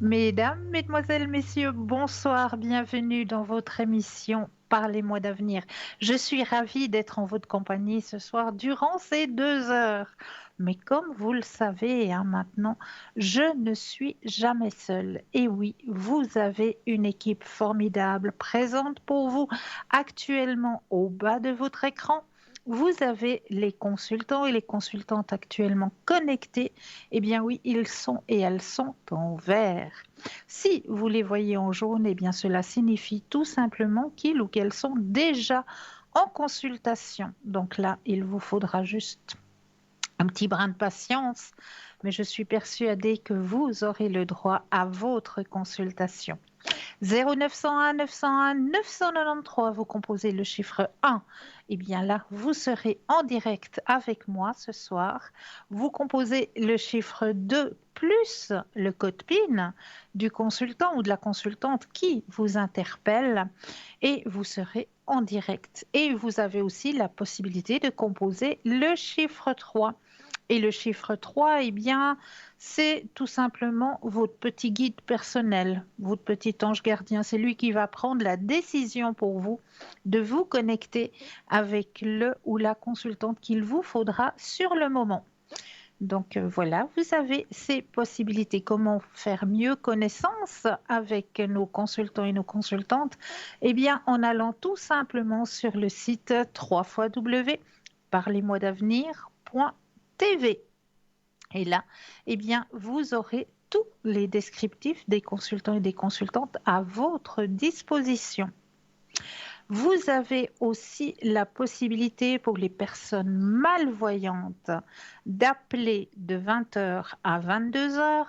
Mesdames, mesdemoiselles, messieurs, bonsoir, bienvenue dans votre émission Parlez-moi d'avenir. Je suis ravie d'être en votre compagnie ce soir durant ces 2 heures. Mais comme vous le savez maintenant, je ne suis jamais seule. Et oui, vous avez une équipe formidable présente pour vous actuellement au bas de votre écran. Vous avez les consultants et les consultantes actuellement connectés. Eh bien oui, ils sont et elles sont en vert. Si vous les voyez en jaune, eh bien cela signifie tout simplement qu'ils ou qu'elles sont déjà en consultation. Donc là, il vous faudra juste un petit brin de patience, mais je suis persuadée que vous aurez le droit à votre consultation. 0901 901 993, vous composez le chiffre 1. Eh bien là, vous serez en direct avec moi ce soir. Vous composez le chiffre 2 plus le code PIN du consultant ou de la consultante qui vous interpelle et vous serez en direct. Et vous avez aussi la possibilité de composer le chiffre 3. Et le chiffre 3, eh bien, c'est tout simplement votre petit guide personnel, votre petit ange gardien. C'est lui qui va prendre la décision pour vous de vous connecter avec le ou la consultante qu'il vous faudra sur le moment. Donc voilà, vous avez ces possibilités. Comment faire mieux connaissance avec nos consultants et nos consultantes? Eh bien, en allant tout simplement sur le site www.parlez-moi-d'avenir.tv. Et là, eh bien, vous aurez tous les descriptifs des consultants et des consultantes à votre disposition. Vous avez aussi la possibilité pour les personnes malvoyantes d'appeler de 20h à 22h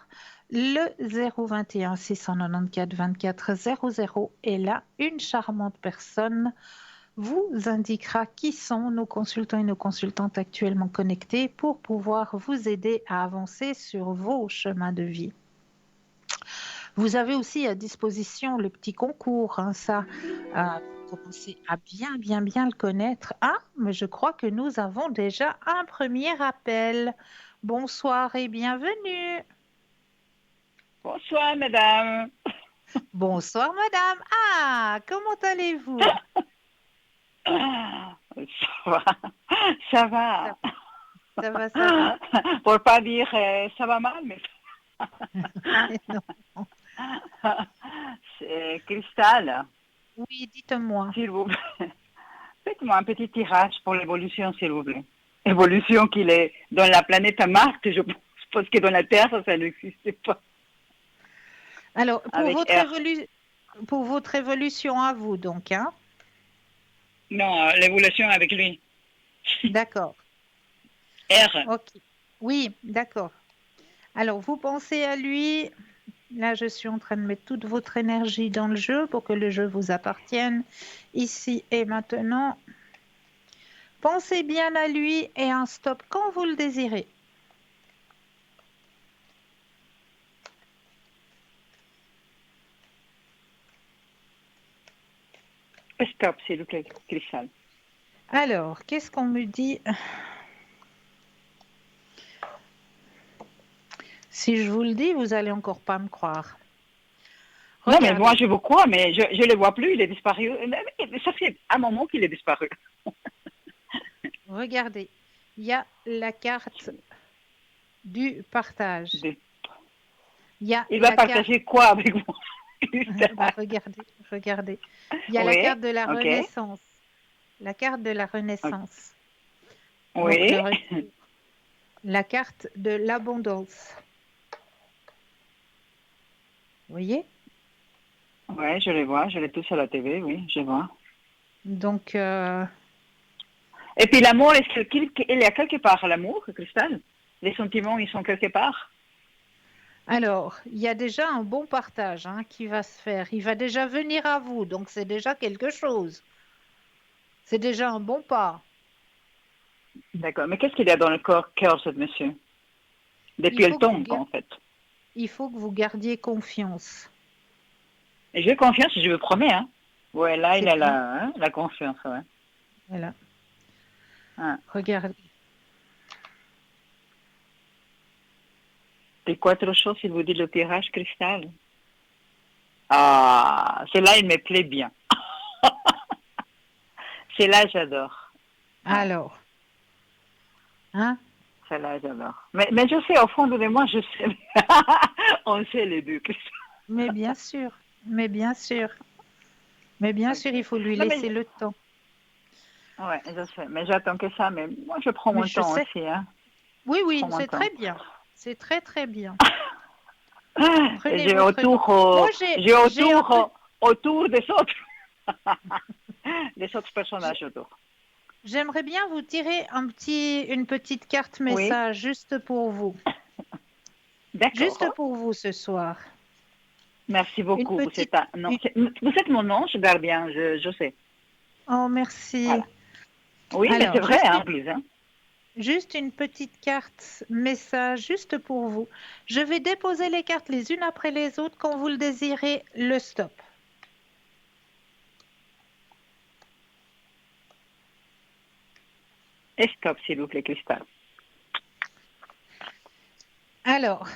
le 021 694 24 00 et là, une charmante personne vous indiquera qui sont nos consultants et nos consultantes actuellement connectés pour pouvoir vous aider à avancer sur vos chemins de vie. Vous avez aussi à disposition le petit concours, hein, ça, vous commencez à bien le connaître. Ah, mais je crois que nous avons déjà un premier appel. Bonsoir et bienvenue. Bonsoir, madame. Bonsoir, madame. Ah, comment allez-vous? Ah, ça va. Ça Ça, va. ça va, ça va. Pour pas dire ça va mal, mais Non. c'est Cristal, Oui, dites-moi. s'il vous plaît. Faites-moi un petit tirage pour l'évolution, s'il vous plaît. Évolution qu'il est dans la planète Mars, je pense, parce que dans la Terre, ça n'existe pas. Alors, Avec R. pour votre évolution à vous, donc, hein? Non, l'évolution avec lui. D'accord. R. Ok. Oui, d'accord. Alors, vous pensez à lui. Là, je suis en train de mettre toute votre énergie dans le jeu pour que le jeu vous appartienne ici et maintenant. Pensez bien à lui et un stop quand vous le désirez. Stop, s'il vous plaît, Cristal. Alors, qu'est-ce qu'on me dit? Si je vous le dis, vous allez encore pas me croire. Non, mais moi, Regardez, je vous crois, mais je ne le vois plus, il est disparu. Ça fait un moment qu'il est disparu. regardez. Il y a la carte du partage. De- Il y a Il va la carte. partager quoi avec moi? Bah, regardez. Il y a la Oui, carte de la ok, Renaissance. La carte de la Renaissance. Donc oui, le retour. La carte de l'abondance. Vous voyez? oui, je les vois, je les tous à la TV, oui, je vois. Donc, Et puis l'amour, est-ce qu'il il est quelque part, l'amour, Cristal? Les sentiments, ils sont quelque part? alors, il y a déjà un bon partage hein, qui va se faire. Il va déjà venir à vous, donc c'est déjà quelque chose. C'est déjà un bon pas. D'accord, mais qu'est-ce qu'il y a dans le cœur, ce monsieur? Il Depuis le faut que vous, tombe, en fait. il faut que vous gardiez confiance. Et j'ai confiance, je vous promets, hein. Ouais, là, il C'est a bien. la confiance, ouais. Voilà. Ah. Regardez. Et quoi autre chose, il vous dit le tirage cristal? Ah, celle-là, il me plaît bien. Celle-là, j'adore. Ouais, Alors, hein? celle-là, j'adore. Mais je sais, au fond de moi, je sais. On sait les deux. Mais bien sûr, mais bien sûr, mais bien sûr, Ok. il faut lui Non, laisser mais, le temps. ouais, je sais. Mais j'attends que ça. Mais moi, je prends Mais mon je temps sais. aussi. Hein. Oui, Je oui, prends mon c'est très temps. bien. C'est très, très bien. Et Prenez votre temps. Moi, j'ai j'ai un peu, autour des autres, des autres personnages autour. j'aimerais bien vous tirer une petite carte Oui, message juste d'accord. pour vous ce soir. Merci Une beaucoup. petite, Non, une- vous êtes mon ange gardien, je sais. oh, merci. Voilà. Oui, mais c'est Alors, vrai, hein, en plus. Hein. juste une petite carte message juste pour vous. Je vais déposer les cartes les unes après les autres. Quand vous le désirez, le stop. Et stop, s'il vous plaît, Cristal. Alors,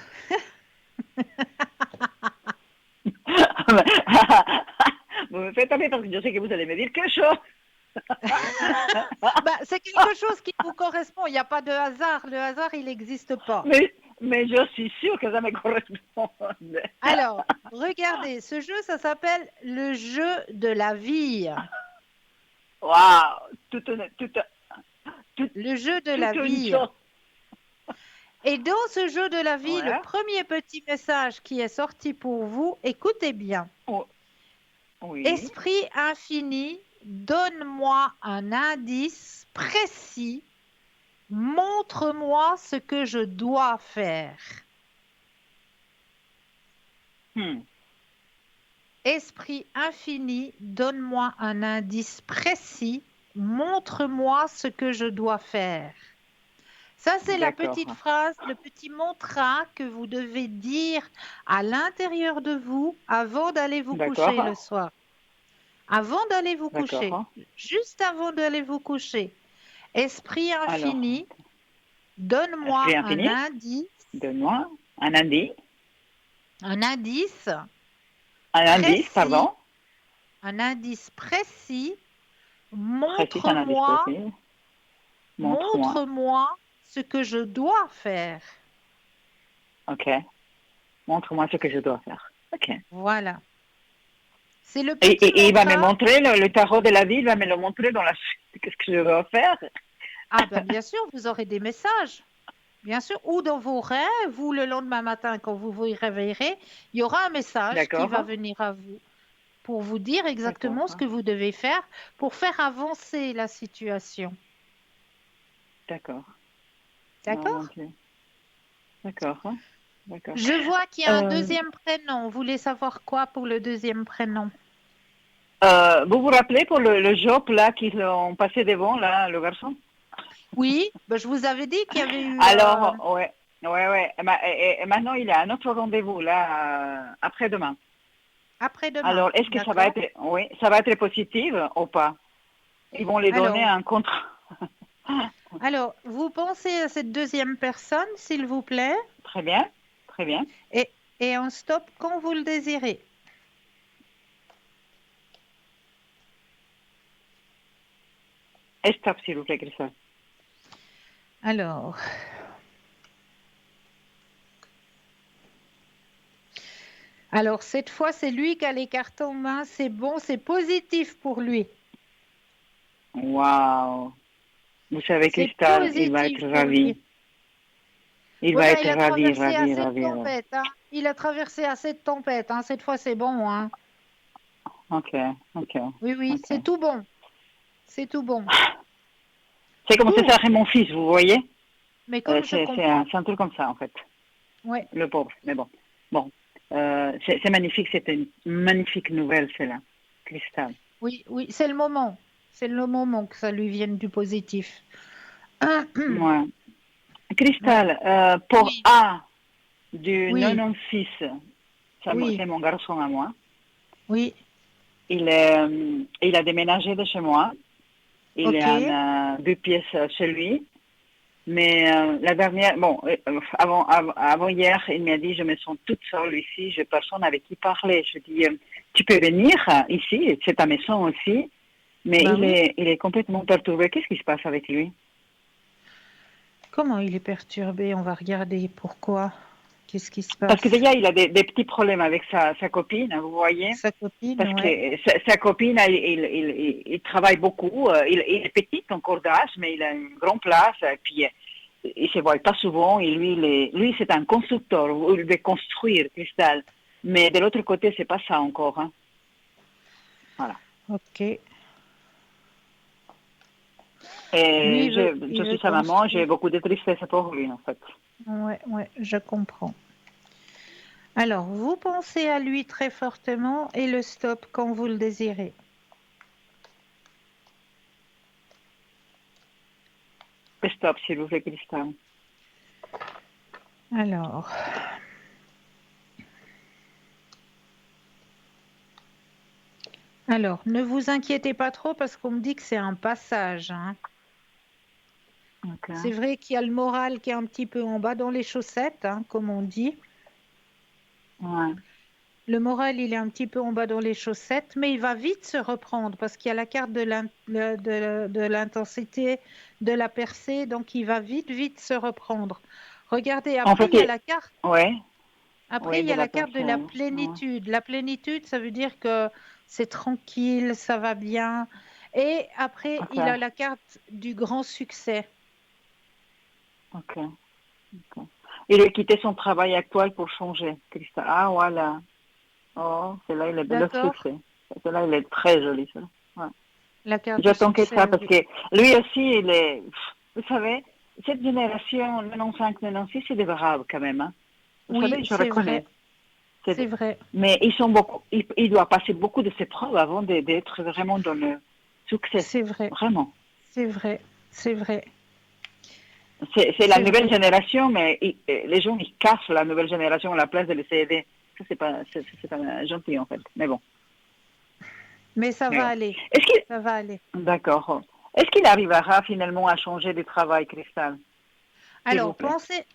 Vous me faites taper parce que je sais que vous allez me dire quelque chose. bah, c'est quelque chose qui vous correspond. Il n'y a pas de hasard. Le hasard, il n'existe pas. mais je suis sûre que ça me correspond. Alors, regardez, ce jeu, ça s'appelle le jeu de la vie. Waouh, Le jeu de la toute une vie. chose. Et dans ce jeu de la vie, le Ouais. premier petit message qui est sorti pour vous, écoutez bien. Oh, oui. Esprit infini, donne-moi un indice précis. Montre-moi ce que je dois faire. Hmm. Esprit infini, donne-moi un indice précis. Montre-moi ce que je dois faire. Ça, c'est la D'accord. petite phrase, le petit mantra que vous devez dire à l'intérieur de vous avant d'aller vous coucher le D'accord. soir. Avant d'aller vous coucher, D'accord. juste avant d'aller vous coucher. Esprit Alors, infini, donne-moi esprit infini, donne-moi un indice un indice, précis, pardon. un indice précis. Précis, un indice Montre-moi, précis. Montre-moi. montre-moi ce que je dois faire. Ok. Montre-moi ce que je dois faire. Ok. Voilà. C'est le Et, petit et il va me mantra. montrer le tarot de la vie, il va me le montrer dans la suite. Qu'est-ce que je dois faire? Ah ben bien sûr, vous aurez des messages. Bien sûr, ou dans vos rêves, ou le lendemain matin, quand vous vous réveillerez, il y aura un message qui va D'accord. venir à vous pour vous dire D'accord. exactement ce que vous devez faire pour faire avancer la situation. D'accord. Oh mon D'accord? Dieu. D'accord. D'accord. Je vois qu'il y a un Euh, deuxième prénom. Vous voulez savoir quoi pour le deuxième prénom? vous vous rappelez pour le job là qu'ils ont passé devant là, le garçon? Oui, ben, je vous avais dit qu'il y avait eu Alors, ouais, ouais, ouais. Et maintenant, il a un autre rendez-vous là, après-demain. après-demain. Alors, est-ce que ça va D'accord? être, oui, ça va être positif ou pas? Ils vont les donner Alors, un contrat. vous pensez à cette deuxième personne, s'il vous plaît, Très bien, très bien. et, et on stop quand vous le désirez. Et stop, s'il vous plaît, Christophe. Alors, cette fois, c'est lui qui a les cartes en main. C'est bon, c'est positif pour lui. Waouh. Vous savez, C'est Cristal, il va positif être pour lui. ravi. Il Oui, va ben, être il a ravi, traversé ravi, assez de ravi, ravi. tempêtes, hein. Il a traversé assez de tempêtes, hein. Cette fois, c'est bon, hein. Ok, ok, Oui, oui, ok. c'est tout bon. C'est tout bon. C'est comme si ça Ouh, serait mon fils, vous voyez? mais comme je comprends. C'est un truc comme ça, en fait. Ouais, Le pauvre, mais bon. Bon, c'est magnifique, c'était une magnifique nouvelle, celle-là. Cristal. oui, oui, c'est le moment. C'est le moment que ça lui vienne du positif. Ouais. Ouais, Cristal, pour oui, A du oui, 96, oui, c'est mon garçon à moi. oui. Il a déménagé de chez moi. Il est Ok, en 2 pièces chez lui. Mais la dernière, bon, avant hier, il m'a dit, je me sens toute seule ici, j'ai personne avec qui parler. Je dis, tu peux venir ici, c'est ta maison aussi, mais Bah oui. il est complètement perturbé. Qu'est-ce qui se passe avec lui? Comment il est perturbé? On va regarder pourquoi. Qu'est-ce qui se Parce que passe? déjà, il a des petits problèmes avec sa copine, vous voyez. Sa copine, Parce que ouais. sa copine, il travaille beaucoup. Il est petit encore d'âge, mais il a une grande place. Et puis, il se voit pas souvent. Et lui, lui c'est un constructeur. Il veut construire, Cristal. Mais de l'autre côté, c'est pas ça encore. Hein. Voilà. Ok. Lui, Et je il veut suis sa maman. J'ai construire. beaucoup de tristesse pour lui, en fait. Ouais, ouais, je comprends. Alors, vous pensez à lui très fortement et le stop quand vous le désirez. Stop, s'il vous plaît, Cristal. Alors, ne vous inquiétez pas trop parce qu'on me dit que c'est un passage, hein. Okay. C'est vrai qu'il y a le moral qui est un petit peu en bas dans les chaussettes, hein, comme on dit. Ouais. Le moral, il est un petit peu en bas dans les chaussettes, mais il va vite se reprendre parce qu'il y a la carte de l'intensité de la percée, donc il va vite se reprendre. Regardez, En après, fait, il y a la carte. ouais. Après, Oui, il y de a la la carte de la personne. Ouais. plénitude. La plénitude, ça veut dire que c'est tranquille, ça va bien. Et après, Ok. il a la carte du grand succès. Ok. Ok. Il a quitté son travail actuel pour changer. Christa. Ah, voilà. Oh, celle-là, il est belle aussi. D'accord? Celle-là, il est très joli, ça. Ouais. La carte du J'attends que ça succès, parce oui. que lui aussi, il est. Vous savez, cette génération 95-96, c'est des braves quand même. Hein. Vous Oui, savez, je c'est vrai. reconnais. C'est vrai. Mais ils sont beaucoup. Il doit passer beaucoup de ses preuves avant d'être vraiment dans le succès. C'est vrai. Vraiment. C'est vrai. C'est vrai. C'est la C'est nouvelle vrai. génération, mais les gens, ils cassent la nouvelle génération à la place de les aider. Ça, c'est pas gentil, en fait. Mais bon. Mais ça Mais va bon. aller. Est-ce qu'il, Ça va aller. d'accord. Est-ce qu'il arrivera finalement à changer de travail, Cristal, s'il vous plaît?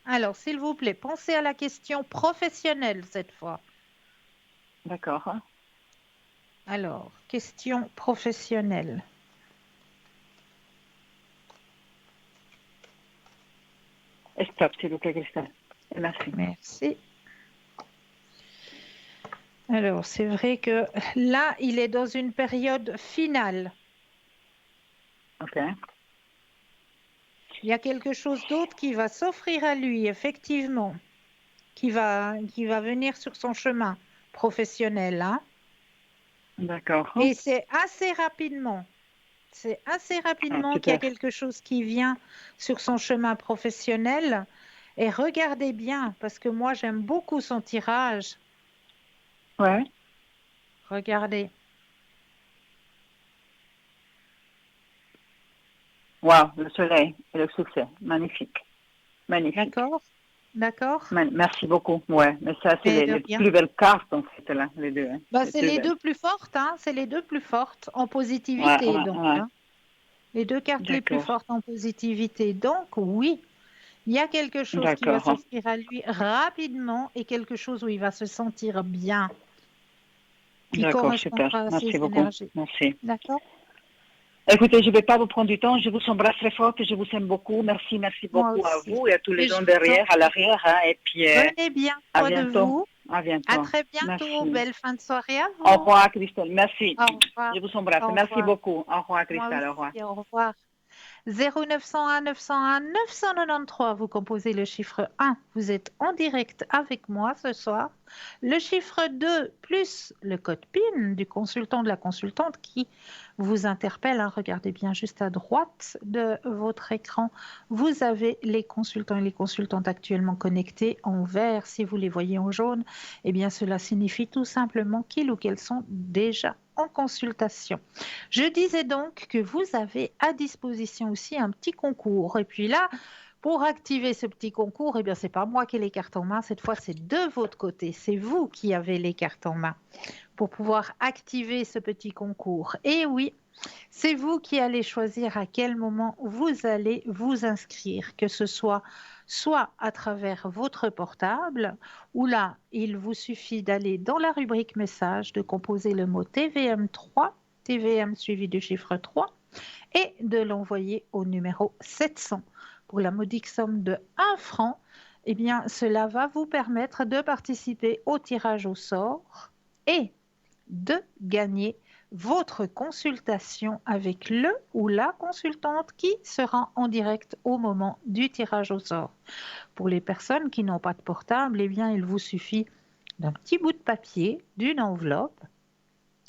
Alors, s'il vous plaît, pensez à la question professionnelle cette fois. D'accord. Alors, question professionnelle. Stop, s'il vous plaît, Cristal. Merci. Merci. Alors, c'est vrai que là, il est dans une période finale. OK. Il y a quelque chose d'autre qui va s'offrir à lui, effectivement, qui va venir sur son chemin professionnel, hein. D'accord. Et c'est assez rapidement. C'est assez Ah, rapidement qu'il y a super. quelque chose qui vient sur son chemin professionnel. Et regardez bien, parce que moi, j'aime beaucoup son tirage. Ouais. Regardez. Wow, le soleil et le succès. Magnifique. Magnifique. D'accord? D'accord? Merci beaucoup. Ouais, mais ça, c'est Mais de les rien. plus belles cartes, en fait, là, les deux. Hein. Bah, Les c'est plus les belles. deux plus fortes, hein. C'est les deux plus fortes en Ouais, positivité, ouais, donc, ouais. hein. Les deux cartes les plus D'accord. fortes en positivité. Donc, oui, il y a quelque chose qui va D'accord. s'offrir à lui rapidement et quelque chose où il va se sentir bien, qui D'accord, super. correspondra à Merci ses beaucoup. énergies. Merci. D'accord? Écoutez, je ne vais pas vous prendre du temps. Je vous embrasse très fort et je vous aime beaucoup. Merci, merci Moi beaucoup à aussi. vous et à tous les Et gens je vous en derrière, à prie. l'arrière. Hein, et puis, Prenez bien à soin de bientôt. vous. À À bientôt. très bientôt. Merci. Belle fin de soirée à Au vous. revoir, Christelle. Merci. Au revoir. Je vous embrasse. Au Merci revoir. beaucoup. Au revoir, Moi Christelle. Au revoir. aussi. Au revoir. 0901 901 993, vous composez le chiffre 1, vous êtes en direct avec moi ce soir. Le chiffre 2 plus le code PIN du consultant de la consultante qui vous interpelle, hein. Regardez bien juste à droite de votre écran, vous avez les consultants et les consultantes actuellement connectés en vert. Si vous les voyez en jaune, eh bien cela signifie tout simplement qu'ils ou qu'elles sont déjà en consultation. Je disais donc que vous avez à disposition aussi un petit concours. Et puis là, pour activer ce petit concours, eh bien, c'est pas moi qui ai les cartes en main. Cette fois, c'est de votre côté. C'est vous qui avez les cartes en main pour pouvoir activer ce petit concours. Et oui, C'est vous qui allez choisir à quel moment vous allez vous inscrire, que ce soit à travers votre portable, où là, il vous suffit d'aller dans la rubrique message, de composer le mot TVM3, TVM suivi du chiffre 3, et de l'envoyer au numéro 700 pour la modique somme de 1 franc. Eh bien, cela va vous permettre de participer au tirage au sort et de gagner votre consultation avec le ou la consultante qui sera en direct au moment du tirage au sort. Pour les personnes qui n'ont pas de portable, eh bien, il vous suffit d'un petit bout de papier, d'une enveloppe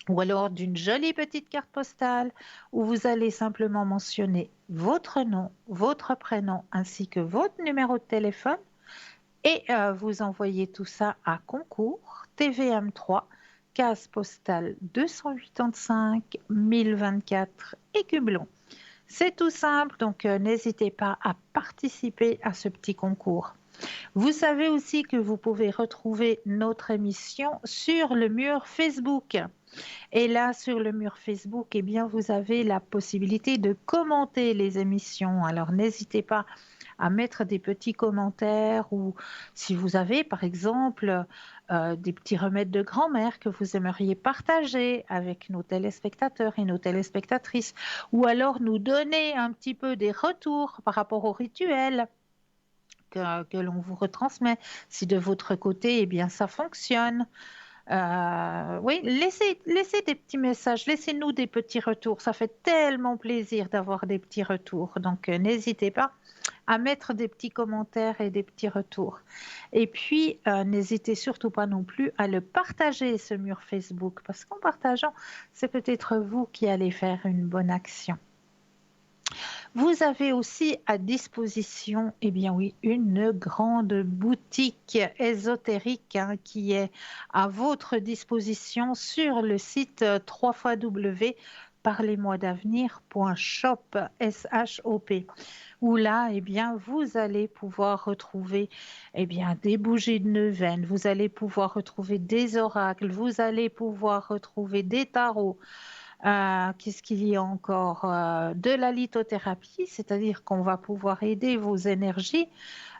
ou alors d'une jolie petite carte postale où vous allez simplement mentionner votre nom, votre prénom ainsi que votre numéro de téléphone et vous envoyez tout ça à concours TVM3, case postale 285 1024 Écublon. C'est tout simple, donc n'hésitez pas à participer à ce petit concours. Vous savez aussi que vous pouvez retrouver notre émission sur le mur Facebook. Et là, sur le mur Facebook, eh bien, vous avez la possibilité de commenter les émissions. Alors, n'hésitez pas à mettre des petits commentaires ou si vous avez, par exemple, des petits remèdes de grand-mère que vous aimeriez partager avec nos téléspectateurs et nos téléspectatrices, ou alors nous donner un petit peu des retours par rapport au rituel que l'on vous retransmet. Si de votre côté, eh bien, ça fonctionne. Oui, laissez des petits messages, laissez-nous des petits retours. Ça fait tellement plaisir d'avoir des petits retours. Donc, n'hésitez pas à mettre des petits commentaires et des petits retours. Et puis, n'hésitez surtout pas non plus à le partager, ce mur Facebook, parce qu'en partageant, c'est peut-être vous qui allez faire une bonne action. Vous avez aussi à disposition, eh bien oui, une grande boutique ésotérique qui est à votre disposition sur le site www.parlez-moi-d'avenir.shop, S-H-O-P, où là, eh bien, vous allez pouvoir retrouver eh bien, des bougies de neuvaine, vous allez pouvoir retrouver des oracles, vous allez pouvoir retrouver des tarots. Qu'est-ce qu'il y a encore? De la lithothérapie, c'est-à-dire qu'on va pouvoir aider vos énergies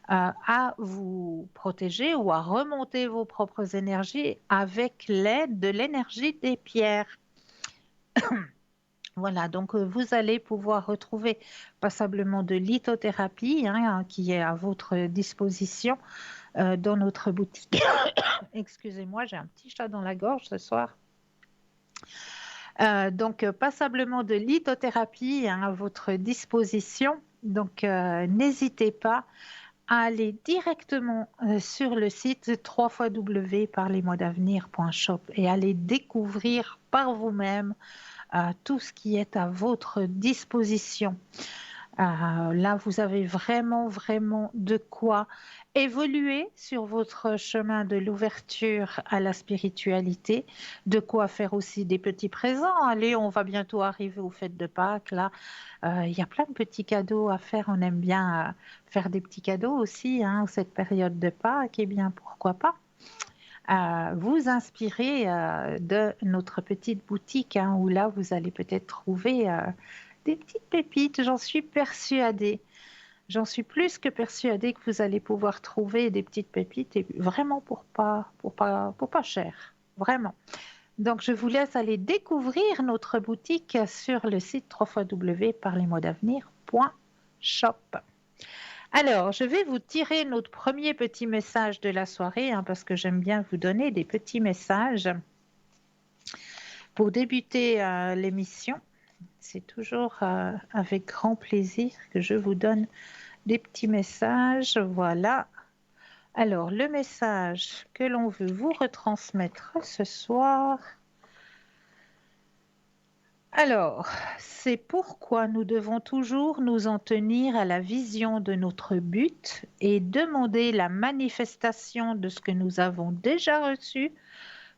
à vous protéger ou à remonter vos propres énergies avec l'aide de l'énergie des pierres. Voilà, donc vous allez pouvoir retrouver passablement de lithothérapie qui est à votre disposition dans notre boutique. Excusez-moi, j'ai un petit chat dans la gorge ce soir. Donc, passablement de lithothérapie à votre disposition. Donc, n'hésitez pas à aller directement sur le site www.parlez-moi-d'avenir.shop et aller découvrir par vous-même tout ce qui est à votre disposition. Là, vous avez vraiment, vraiment de quoi évoluer sur votre chemin de l'ouverture à la spiritualité, de quoi faire aussi des petits présents. Allez, on va bientôt arriver aux fêtes de Pâques. Là, il y a plein de petits cadeaux à faire. On aime bien faire des petits cadeaux aussi, cette période de Pâques. Eh bien, pourquoi pas vous inspirer de notre petite boutique où là, vous allez peut-être trouver des petites pépites, j'en suis persuadée. J'en suis plus que persuadée que vous allez pouvoir trouver des petites pépites et vraiment pour pas cher, vraiment. Donc je vous laisse aller découvrir notre boutique sur le site www.parlez-moi-d'avenir.shop. Alors, je vais vous tirer notre premier petit message de la soirée parce que j'aime bien vous donner des petits messages pour débuter l'émission. C'est toujours avec grand plaisir que je vous donne des petits messages. Voilà. Alors, le message que l'on veut vous retransmettre ce soir. Alors, c'est pourquoi nous devons toujours nous en tenir à la vision de notre but et demander la manifestation de ce que nous avons déjà reçu,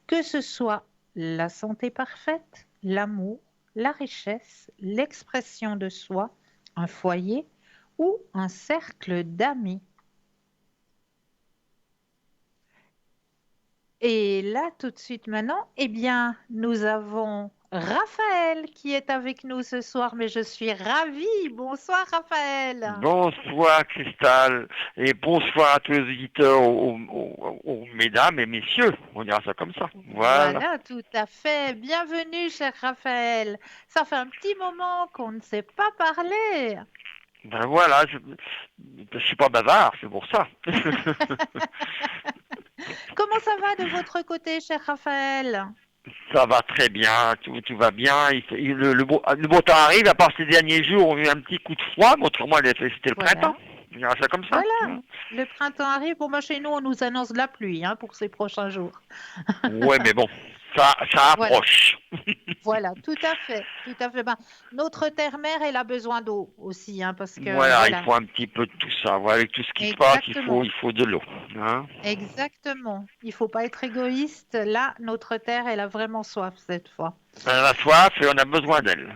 que ce soit la santé parfaite, l'amour, la richesse, l'expression de soi, un foyer ou un cercle d'amis. Et là, tout de suite maintenant, eh bien, nous avons Raphaël qui est avec nous ce soir, mais je suis ravie. Bonsoir Raphaël. Bonsoir Cristal et bonsoir à tous les auditeurs, aux mesdames et messieurs, on dira ça comme ça. Voilà. Voilà, tout à fait. Bienvenue, cher Raphaël. Ça fait un petit moment qu'on ne s'est pas parlé. Ben voilà, je suis pas bavard, c'est pour ça. Comment ça va de votre côté, cher Raphaël? Ça va très bien, tout va bien. Le beau temps arrive, à part ces derniers jours, on a eu un petit coup de froid, mais autrement c'était le Voilà. printemps. On dira ça comme ça. Voilà. Le printemps arrive. Bon, moi, chez nous, on nous annonce de la pluie pour ces prochains jours. Ouais, mais bon, ça Voilà. approche. Voilà, tout à fait, tout à fait. Ben, notre terre-mère, elle a besoin d'eau aussi, parce que Voilà, il faut un petit peu de tout ça. Voilà, avec tout ce qui se passe, il faut de l'eau. Hein. Exactement. Il faut pas être égoïste. Là, notre terre, elle a vraiment soif cette fois. On a soif et on a besoin d'elle.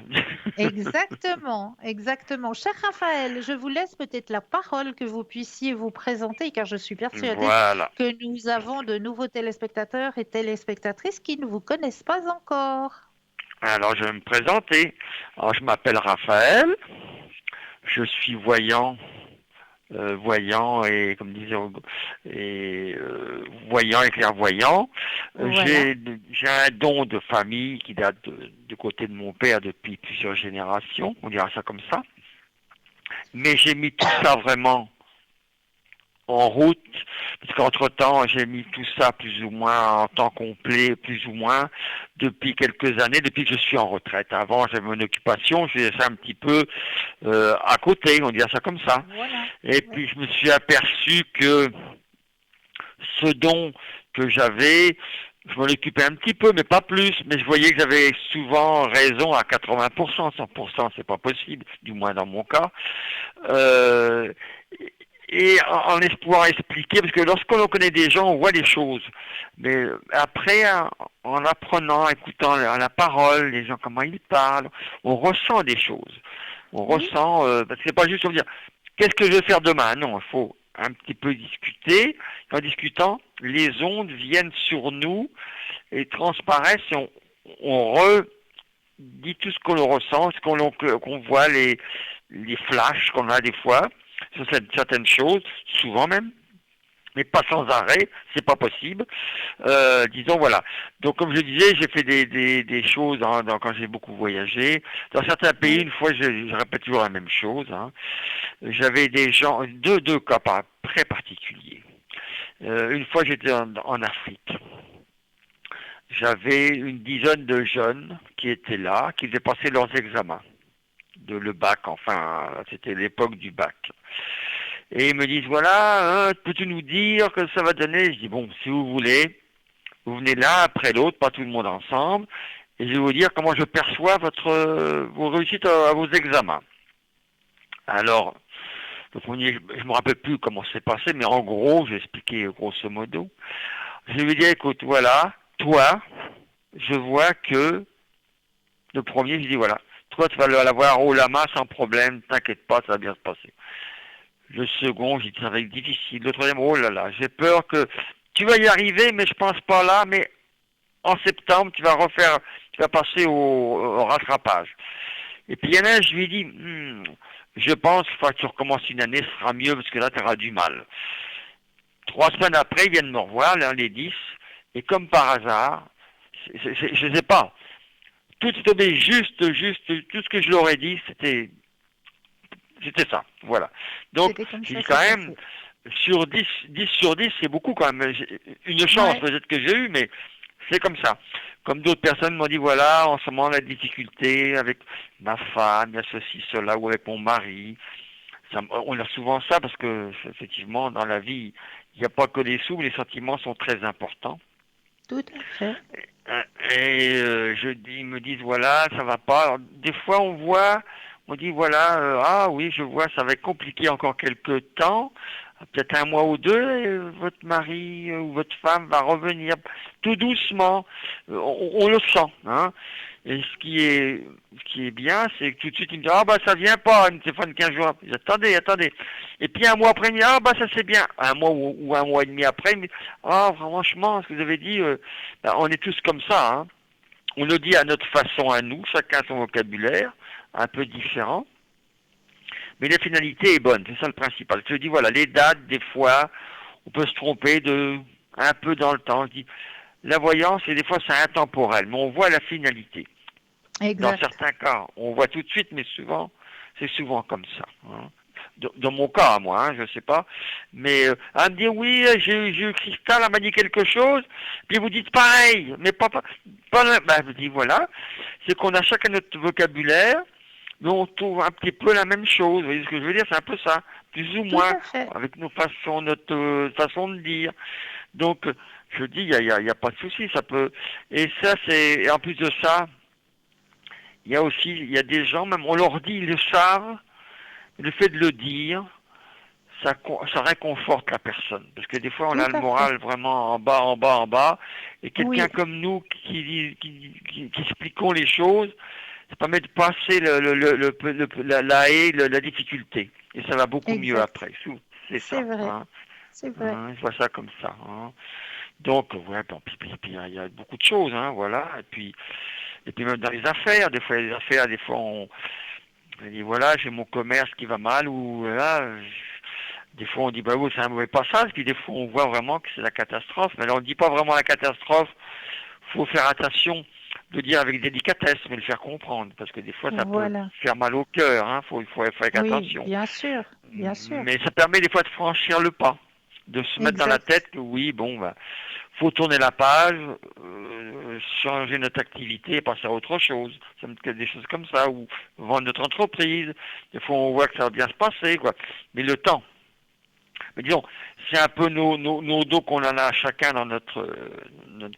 Exactement, exactement. Cher Raphaël, je vous laisse peut-être la parole que vous puissiez vous présenter, car je suis persuadée Voilà. que nous avons de nouveaux téléspectateurs et téléspectatrices qui ne vous connaissent pas encore. Alors, je vais me présenter. Alors, je m'appelle Raphaël. Je suis voyant, et comme disait, voyant et clairvoyant. Voilà. J'ai un don de famille qui date du côté de mon père depuis plusieurs générations. On dira ça comme ça. Mais j'ai mis tout ça vraiment en route, parce qu'entre-temps, j'ai mis tout ça plus ou moins en temps complet, plus ou moins, depuis quelques années, depuis que je suis en retraite. Avant, j'avais mon occupation, je faisais ça un petit peu à côté, on dirait ça comme ça. Voilà. Et puis, je me suis aperçu que ce don que j'avais, je m'en occupais un petit peu, mais pas plus, mais je voyais que j'avais souvent raison à 80%, 100%, c'est pas possible, du moins dans mon cas. Et en pouvoir expliquer, parce que lorsqu'on connaît des gens, on voit des choses. Mais après, en apprenant, écoutant la parole, les gens, comment ils parlent, on ressent des choses. On ressent, parce que c'est pas juste on dire, qu'est-ce que je vais faire demain? Non, il faut un petit peu discuter. Et en discutant, les ondes viennent sur nous et transparaissent et on redit tout ce qu'on ressent, ce qu'on voit, les flashs qu'on a des fois sur certaines choses, souvent même, mais pas sans arrêt, c'est pas possible. Disons voilà. Donc comme je disais, j'ai fait des choses quand j'ai beaucoup voyagé. Dans certains pays, une fois, je répète toujours la même chose. J'avais des gens, deux cas très particuliers. Une fois, j'étais en Afrique. J'avais une dizaine de jeunes qui étaient là, qui faisaient passer leurs examens le bac, enfin, c'était l'époque du bac. Et ils me disent, voilà, peux-tu nous dire que ça va donner? Je dis, bon, si vous voulez, vous venez l'un après l'autre, pas tout le monde ensemble, et je vais vous dire comment je perçois vos réussites à vos examens. Alors, le premier, je me rappelle plus comment c'est passé, mais en gros, j'ai expliqué grosso modo. Je lui ai dit, écoute, voilà, toi, je vois que le premier, je dis, voilà, toi, tu vas l'avoir haut la main sans problème, t'inquiète pas, ça va bien se passer. Le second, j'ai dit, ça va être difficile. Le troisième, oh là là, j'ai peur que tu vas y arriver, mais je pense pas là, mais en septembre, tu vas passer au rattrapage. Et puis il y en a un, je lui ai dit, je pense qu'il faut que tu recommences une année, ce sera mieux, parce que là, tu auras du mal. 3 semaines après, ils viennent me revoir, l'un des 10, et comme par hasard, je ne sais pas, tout est tombé juste, tout ce que je leur ai dit, c'était ça, voilà. Donc, j'ai dit quand même, sur 10 sur 10, c'est beaucoup quand même. Une chance peut-être que j'ai eue, mais c'est comme ça. Comme d'autres personnes m'ont dit, voilà, en ce moment, la difficulté avec ma femme, il y a ceci, cela, ou avec mon mari. On a souvent ça parce que, effectivement, dans la vie, il n'y a pas que les sous, mais les sentiments sont très importants. Tout à fait. Et ils me disent, voilà, ça va pas. Alors, des fois, on dit, voilà, ah oui, je vois, ça va être compliqué encore quelques temps, peut-être 1 mois ou 2, et votre mari ou votre femme va revenir tout doucement. On le sent, hein. Et ce qui est bien, c'est que tout de suite, il me dit, ah bah ça vient pas, il me téléphone 15 jours après. Attendez. Et puis 1 mois après, il me dit, ah bah ça c'est bien. 1 mois ou 1 mois et demi après, il me dit, ah franchement, ce que vous avez dit, on est tous comme ça, hein. on le dit à notre façon à nous, chacun son vocabulaire, un peu différent. Mais la finalité est bonne, c'est ça le principal. Je dis voilà, les dates, des fois, on peut se tromper un peu dans le temps. Je dis, la voyance, et des fois c'est intemporel, mais on voit la finalité. Dans Exact. certains cas, on voit tout de suite, mais souvent, c'est souvent comme ça. Hein. Dans mon cas, moi, je ne sais pas. Mais à me dire, oui, j'ai eu Cristal, elle m'a dit quelque chose, puis vous dites pareil, mais pas je dis, voilà, c'est qu'on a chacun notre vocabulaire, mais on trouve un petit peu la même chose. Vous voyez ce que je veux dire? C'est un peu ça, plus ou Tout moins, à fait. avec notre façon de dire. Donc, je dis, il y a pas de souci, ça peut... Et ça, et en plus de ça, il y a des gens, même on leur dit, ils le savent, le fait de le dire, ça réconforte la personne. Parce que des fois, on Tout a le à fait. moral vraiment en bas, en bas, en bas. Et quelqu'un Oui, comme nous qui expliquons les choses, ça permet de passer la haie, la difficulté. Et ça va beaucoup mieux exact. après. C'est C'est ça. vrai. Hein. C'est vrai. Hein, je vois ça comme ça. Hein. Donc, ouais, bon, puis, il y a beaucoup de choses, hein, voilà. Et puis même dans les affaires, des fois on dit voilà, j'ai mon commerce qui va mal, ou là, des fois on dit bah oui, c'est un mauvais passage, puis des fois on voit vraiment que c'est la catastrophe. Mais alors on ne dit pas vraiment la catastrophe, faut faire attention de dire avec délicatesse, mais le faire comprendre, parce que des fois ça peut Voilà. faire mal au cœur, hein, faut faire Oui, attention. bien sûr. Bien sûr. Mais ça permet des fois de franchir le pas, de se mettre dans la Exact. tête que oui, bon, bah, faut tourner la page, changer notre activité et passer à autre chose. Ça me fait des choses comme ça, ou vendre notre entreprise. Des fois, on voit que ça va bien se passer, quoi. Mais le temps. Mais disons, c'est un peu nos dos qu'on en a chacun dans notre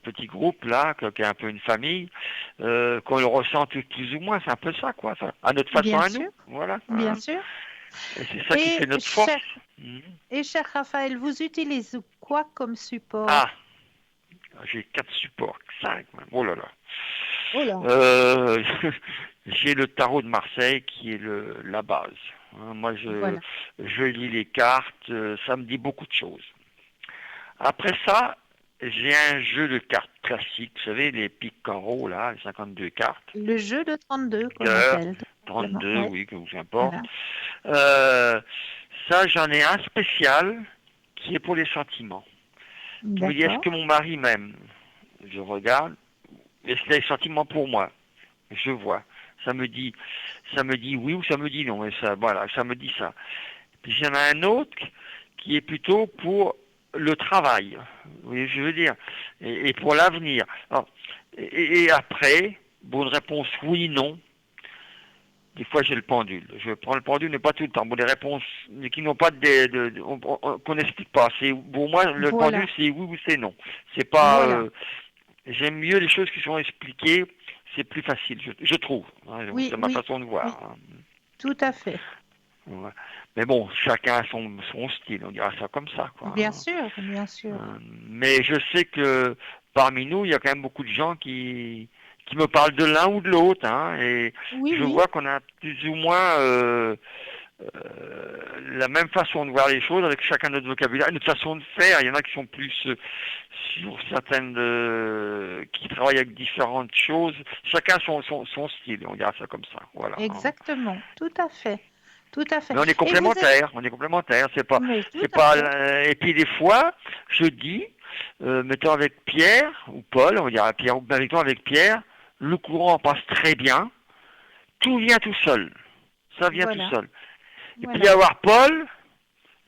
petit groupe, là, qui est un peu une famille, qu'on le ressent plus ou moins. C'est un peu ça, quoi. Ça, à notre façon Bien à sûr. nous. Voilà. Bien Hein. sûr. Et c'est ça qui Et fait notre force. cher, Mhm. cher Raphaël, vous utilisez quoi comme Ah, support? j'ai 4 supports, 5 même. Oh là là. Oh là. Euh, j'ai le tarot de Marseille qui est la base. Hein, moi, Voilà. je lis les cartes, ça me dit beaucoup de choses. Après ça, j'ai un jeu de cartes classique, vous savez, les piques en haut, là, les 52 cartes. Le jeu de 32 qu'on Cœur, appelle tout simplement. 32, Oui, oui, que vous importe. voilà. Euh, ça, j'en ai un spécial qui est pour les sentiments. Qui me dit, est-ce D'accord. que mon mari m'aime? Je regarde. Est-ce qu'il a des sentiments pour moi? Je vois. Ça me dit oui ou ça me dit non. Et ça, voilà, ça me dit ça. Puis il y en a un autre qui est plutôt pour le travail. Vous voyez ce que je veux dire? Et pour l'avenir. Alors, et après, bonne réponse oui, non. Des fois j'ai le pendule. Je prends le pendule, mais pas tout le temps. Bon, des réponses qui n'ont pas qu'on n'explique pas. C'est pour moi le pendule Voilà. c'est oui ou c'est non. C'est pas. Voilà. J'aime mieux les choses qui sont expliquées. C'est plus facile, je trouve. Hein, Oui, c'est ma oui, façon de voir. oui, Hein. tout à fait. Ouais. Mais bon, chacun a son style, on dira ça comme ça, quoi. Bien Hein. sûr, bien sûr. Mais je sais que parmi nous, il y a quand même beaucoup de gens qui me parlent de l'un ou de l'autre, hein, et Oui, je oui, vois qu'on a plus ou moins la même façon de voir les choses avec chacun notre vocabulaire, notre façon de faire. Il y en a qui sont plus sur certaines, qui travaillent avec différentes choses. Chacun son style, on dira ça comme ça. Voilà. Hein. exactement. Tout à fait. Tout à fait. Mais Et vous êtes... on est complémentaires. Mais tout C'est à pas. fait. Et puis des fois, je dis, mettons avec Pierre ou Paul, on dira Pierre, mettons avec Pierre, le courant passe très bien, tout vient tout seul, ça vient tout Voilà. seul. Et puis Voilà. avoir Paul,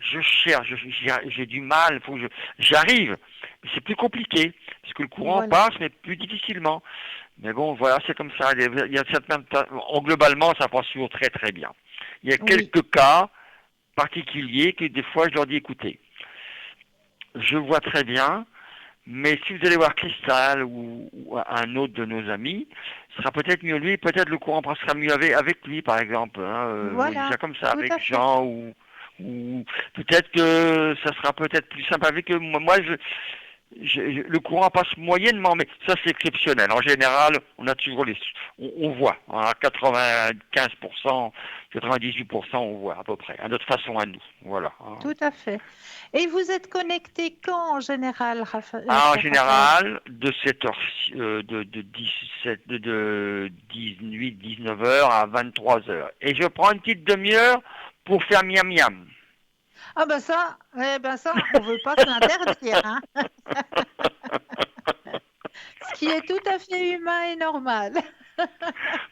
je cherche, j'ai du mal, j'arrive, mais c'est plus compliqué, parce que le courant Voilà. passe, mais plus difficilement. Mais bon, voilà, c'est comme ça. Il y a globalement, ça passe toujours très très bien. Il y a Oui. quelques cas particuliers que des fois je leur dis écoutez, je vois très bien, mais si vous allez voir Cristal ou un autre de nos amis, ce sera peut-être mieux lui, peut-être le courant passera mieux avec lui par exemple. Hein, on dit Voilà. ça comme ça, Tout avec à fait. Jean ou peut-être que ça sera peut-être plus simple avec eux. Moi le courant passe moyennement, mais ça c'est exceptionnel. En général, on a toujours on voit, hein, à 95%, 98%, on voit à peu près, à notre façon à nous. Voilà. Hein. Tout à fait. Et vous êtes connecté quand en général, En cher Raphaël? général, de 7h, de 17, de 18, 19h à 23h. Et je prends une petite demi-heure pour faire miam miam. Ah ben ça, on veut pas se l'interdire, hein. Ce qui est tout à fait humain et normal.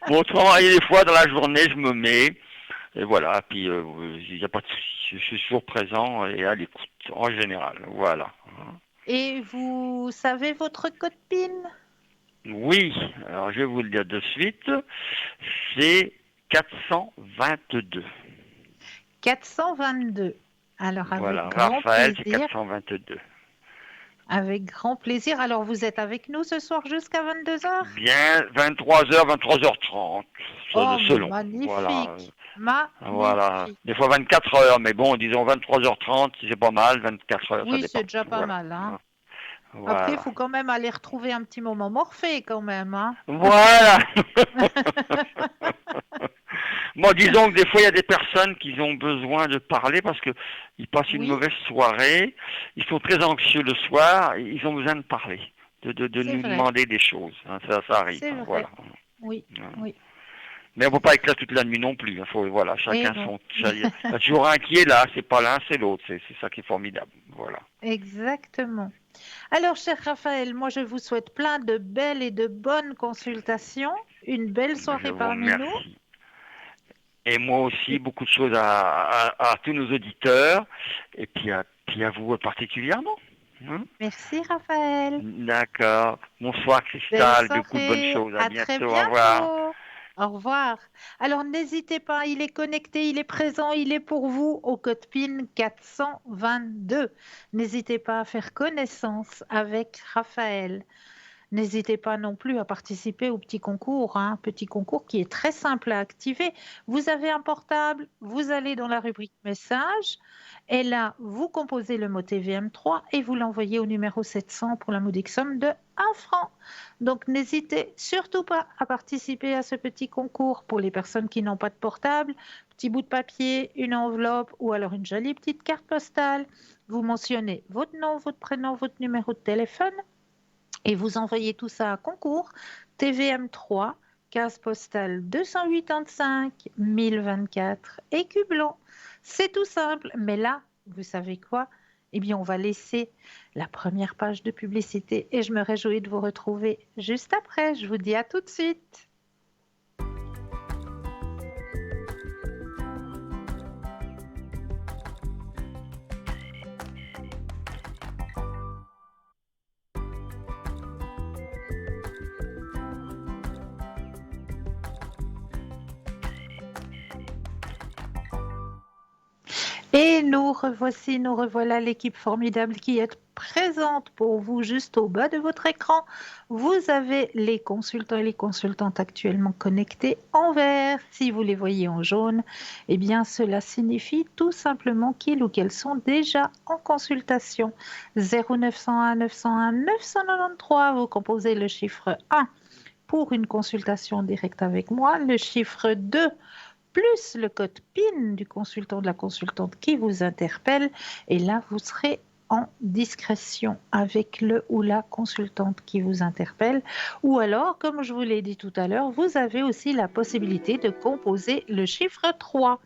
Bon, autrement, et des fois, dans la journée, je me mets, et voilà, puis il n'y a pas de souci. Je suis toujours présent et à l'écoute, en général. Voilà. Et vous savez votre code PIN? Oui, alors je vais vous le dire de suite, c'est 422. 422. Alors avec Voilà, grand Raphaël, c'est plaisir. 422. Avec grand plaisir. Alors vous êtes avec nous ce soir jusqu'à 22h? Bien, 23h, 23h30, Oh, mais selon. Voilà, magnifique. voilà. Magnifique. Des fois 24 heures, mais bon, disons 23h30, c'est pas mal, 24 heures, ça Oui, dépend. c'est déjà pas Voilà. mal, hein. Après, il Voilà. faut quand même aller retrouver un petit moment Morphée quand même, hein. Voilà. Bon, disons que des fois, il y a des personnes qui ont besoin de parler parce qu'ils passent une Oui, mauvaise soirée, ils sont très anxieux le soir, ils ont besoin de parler, de c'est nous vrai. demander des choses. Hein, ça arrive, C'est hein, vrai. voilà. Oui, oui. Mais on ne peut pas être là toute la nuit non plus. Hein, voilà, Et chacun non. son. Il y a toujours un qui est là, c'est pas l'un, c'est l'autre. C'est ça qui est formidable. Voilà. Exactement. Alors, cher Raphaël, moi, je vous souhaite plein de belles et de bonnes consultations, une belle Je soirée vous parmi nous. remercie. Et moi aussi, beaucoup de choses à tous nos auditeurs, et puis à vous particulièrement. Hein. Merci, Raphaël. D'accord. Bonsoir Belle Cristal, beaucoup de bonnes soirée. choses. À À très bientôt. Au revoir. bientôt. Au revoir. Alors, n'hésitez pas, il est connecté, il est présent, il est pour vous au code PIN 422. N'hésitez pas à faire connaissance avec Raphaël. N'hésitez pas non plus à participer au petit concours, hein, petit concours qui est très simple à activer. Vous avez un portable, vous allez dans la rubrique message et là, vous composez le mot TVM3 et vous l'envoyez au numéro 700 pour la modique somme de 1 franc. Donc, n'hésitez surtout pas à participer à ce petit concours pour les personnes qui n'ont pas de portable. Petit bout de papier, une enveloppe ou alors une jolie petite carte postale. Vous mentionnez votre nom, votre prénom, votre numéro de téléphone et vous envoyez tout ça à concours TVM3, case postale 285 1024 Écu Blanc. C'est tout simple, mais là, vous savez quoi? Eh bien, on va laisser la première page de publicité et je me réjouis de vous retrouver juste après. Je vous dis à tout de suite. Et nous revoici, nous revoilà l'équipe formidable qui est présente pour vous juste au bas de votre écran. Vous avez les consultants et les consultantes actuellement connectés en vert. Si vous les voyez en jaune, eh bien cela signifie tout simplement qu'ils ou qu'elles sont déjà en consultation. 0901 901 993, vous composez le chiffre 1 pour une consultation directe avec moi, le chiffre 2 plus le code PIN du consultant, de la consultante qui vous interpelle. Et là, vous serez en discrétion avec le ou la consultante qui vous interpelle. Ou alors, comme je vous l'ai dit tout à l'heure, vous avez aussi la possibilité de composer le chiffre 3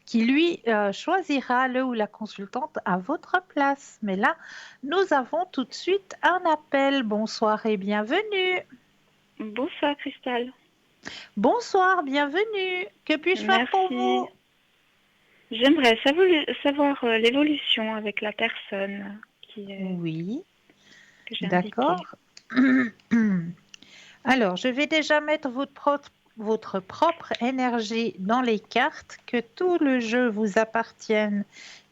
qui lui choisira le ou la consultante à votre place. Mais là, nous avons tout de suite un appel. Bonsoir et bienvenue. Bonsoir Cristal. Bonsoir, bienvenue. Que puis-je faire pour vous? J'aimerais savoir l'évolution avec la personne Oui, que j'ai d'accord. Alors, je vais déjà mettre votre propre énergie dans les cartes, que tout le jeu vous appartienne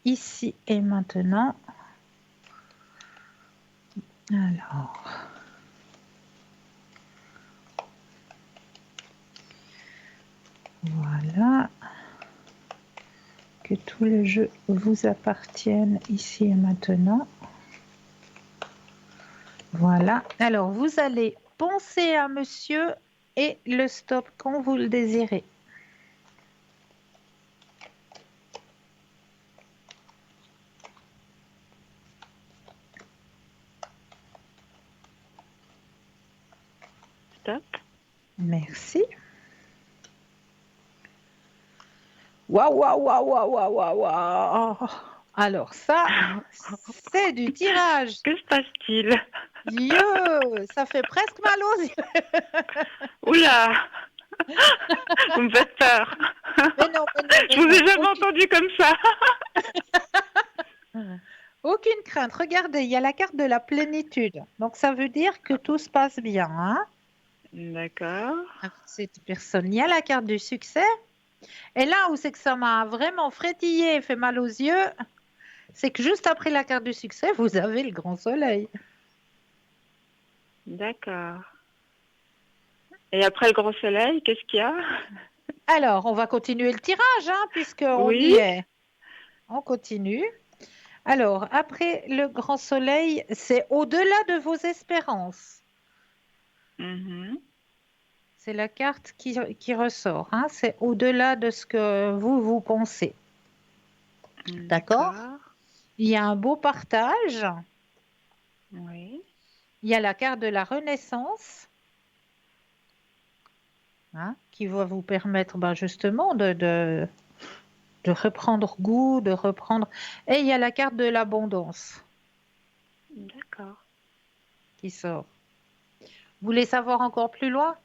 ici et maintenant. Alors... Voilà. Que tout le jeu vous appartienne ici et maintenant. Voilà. Alors, vous allez penser à monsieur et le stop quand vous le désirez. Stop. Merci. Waouh, waouh, waouh, waouh, waouh, waouh, waouh. Alors ça, c'est du tirage. Que se passe-t-il? Dieu, ça fait presque mal aux yeux. Oula! Vous me faites peur. Mais non, mais non, mais Je vous ai non. jamais entendu comme ça. Aucune crainte. Regardez, il y a la carte de la plénitude. Donc ça veut dire que tout se passe bien, hein, D'accord. avec cette personne. Il y a la carte du succès. Et là où c'est que ça m'a vraiment frétillé et fait mal aux yeux, c'est que juste après la carte du succès, vous avez le grand soleil. D'accord. Et après le grand soleil, qu'est-ce qu'il y a? Alors, on va continuer le tirage, hein, puisqu'on Oui. y est. On continue. Alors, après le grand soleil, c'est au-delà de vos espérances. Mhm. C'est la carte qui ressort, hein. C'est au-delà de ce que vous pensez. D'accord? Il y a un beau partage. Oui. Il y a la carte de la renaissance, hein, qui va vous permettre justement de reprendre goût, de reprendre. Et il y a la carte de l'abondance D'accord. qui sort. Vous voulez savoir encore plus loin?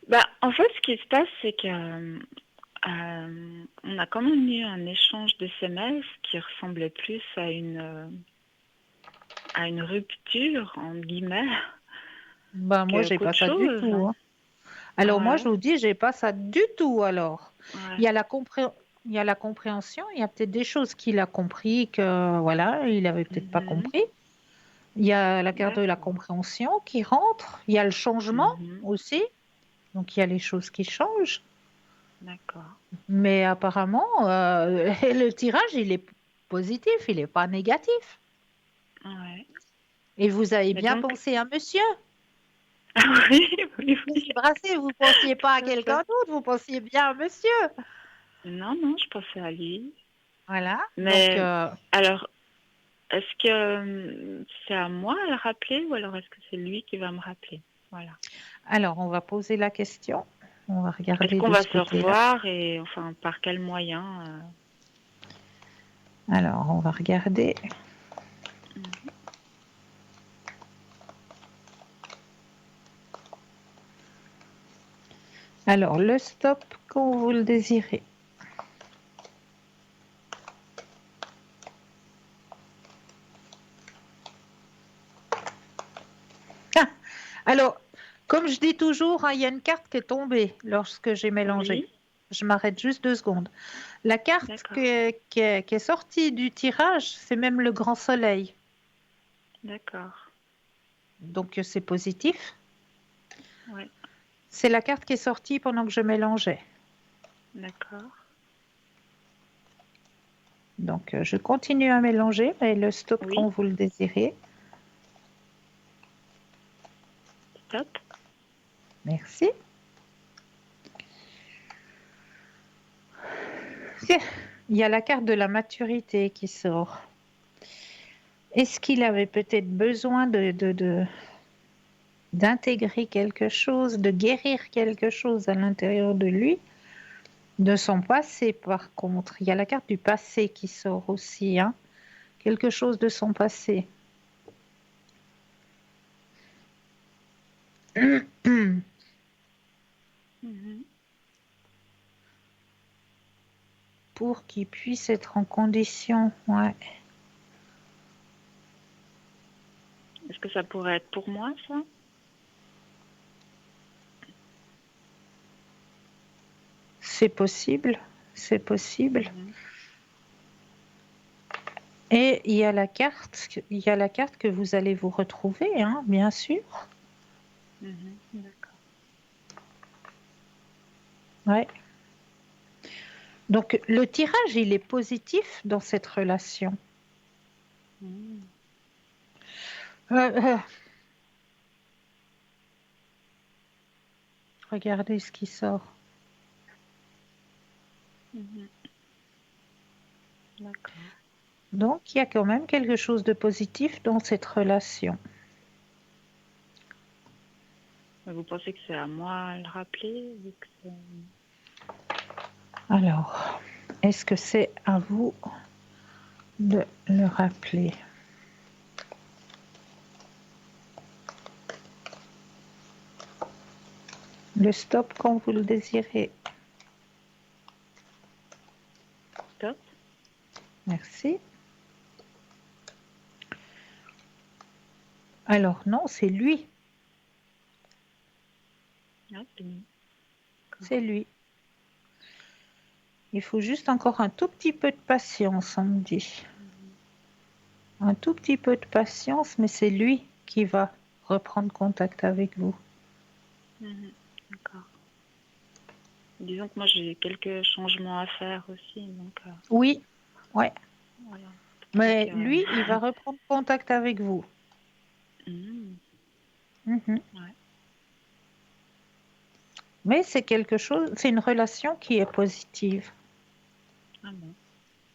Bah, en fait, ce qui se passe, c'est que on a quand même eu un échange de SMS qui ressemblait plus à une rupture, entre guillemets, Moi, j'ai pas qu'autre ça du chose. tout, hein. Alors moi, Ouais, je vous dis, j'ai pas ça du tout alors. Il y ouais. a il y a la compréhension, il y a peut-être des choses qu'il a compris que voilà, il avait peut-être pas Mhm. compris. Il y a la carte de la D'accord. compréhension qui rentre, il y a le changement Mhm. aussi. Donc il y a les choses qui changent. D'accord. Mais apparemment, le tirage, il est positif, il n'est pas négatif. Ouais. Et vous avez Mais bien donc, pensé à monsieur. oui, oui, oui. Monsieur Brassé, vous ne pensiez pas à Tout à quelqu'un fait. d'autre, vous pensiez bien à monsieur. Non, non, je pensais à lui. Voilà. Donc, Mais alors, est-ce que c'est à moi à le rappeler ou alors est-ce que c'est lui qui va me rappeler? Voilà. alors, on va poser la question. On va Est-ce regarder qu'on de va ce se côté-là. revoir et enfin par quel moyen Alors, on va regarder. Mhm. Alors, le stop quand vous le désirez. Ah, alors, comme je dis toujours, hein, il y a une carte qui est tombée lorsque j'ai mélangé. Oui, Je m'arrête juste 2 secondes. La carte d'accord, qui est sortie du tirage, c'est même le grand soleil. d'accord. Donc, c'est positif. Ouais, C'est la carte qui est sortie pendant que je mélangeais. d'accord. Donc, je continue à mélanger, mais le stop quand Oui, vous le désirez. stop. Merci. Il y a la carte de la maturité qui sort. Est-ce qu'il avait peut-être besoin d'intégrer quelque chose, de guérir quelque chose à l'intérieur de lui, de son passé par contre? Il y a la carte du passé qui sort aussi, hein. Quelque chose de son passé. Mhm. Pour qu'il puisse être en condition, ouais. Est-ce que ça pourrait être pour moi, ça? C'est possible, c'est possible. Mhm. Et il y a la carte que vous allez vous retrouver, hein, bien sûr. Mhm. D'accord. Ouais. Donc le tirage, il est positif dans cette relation. Mhm. Euh, regardez ce qui sort. Mhm. D'accord. Donc, il y a quand même quelque chose de positif dans cette relation. Mais vous pensez que c'est à moi à le rappeler vu que Alors, est-ce que c'est à vous de le rappeler? Le stop quand vous le désirez. Stop. Merci. Alors non, c'est lui. Ah, c'est bon. C'est lui. Il faut juste encore un tout petit peu de patience, on me dit. Un tout petit peu de patience, mais c'est lui qui va reprendre contact avec vous. Mhm. D'accord. Disons que moi j'ai quelques changements à faire aussi, donc Oui, ouais. voilà. Mais Donc, lui, il va reprendre contact avec vous. mhm. Mhm. Ouais. Mais c'est quelque chose, c'est une relation qui est positive. Ah bon.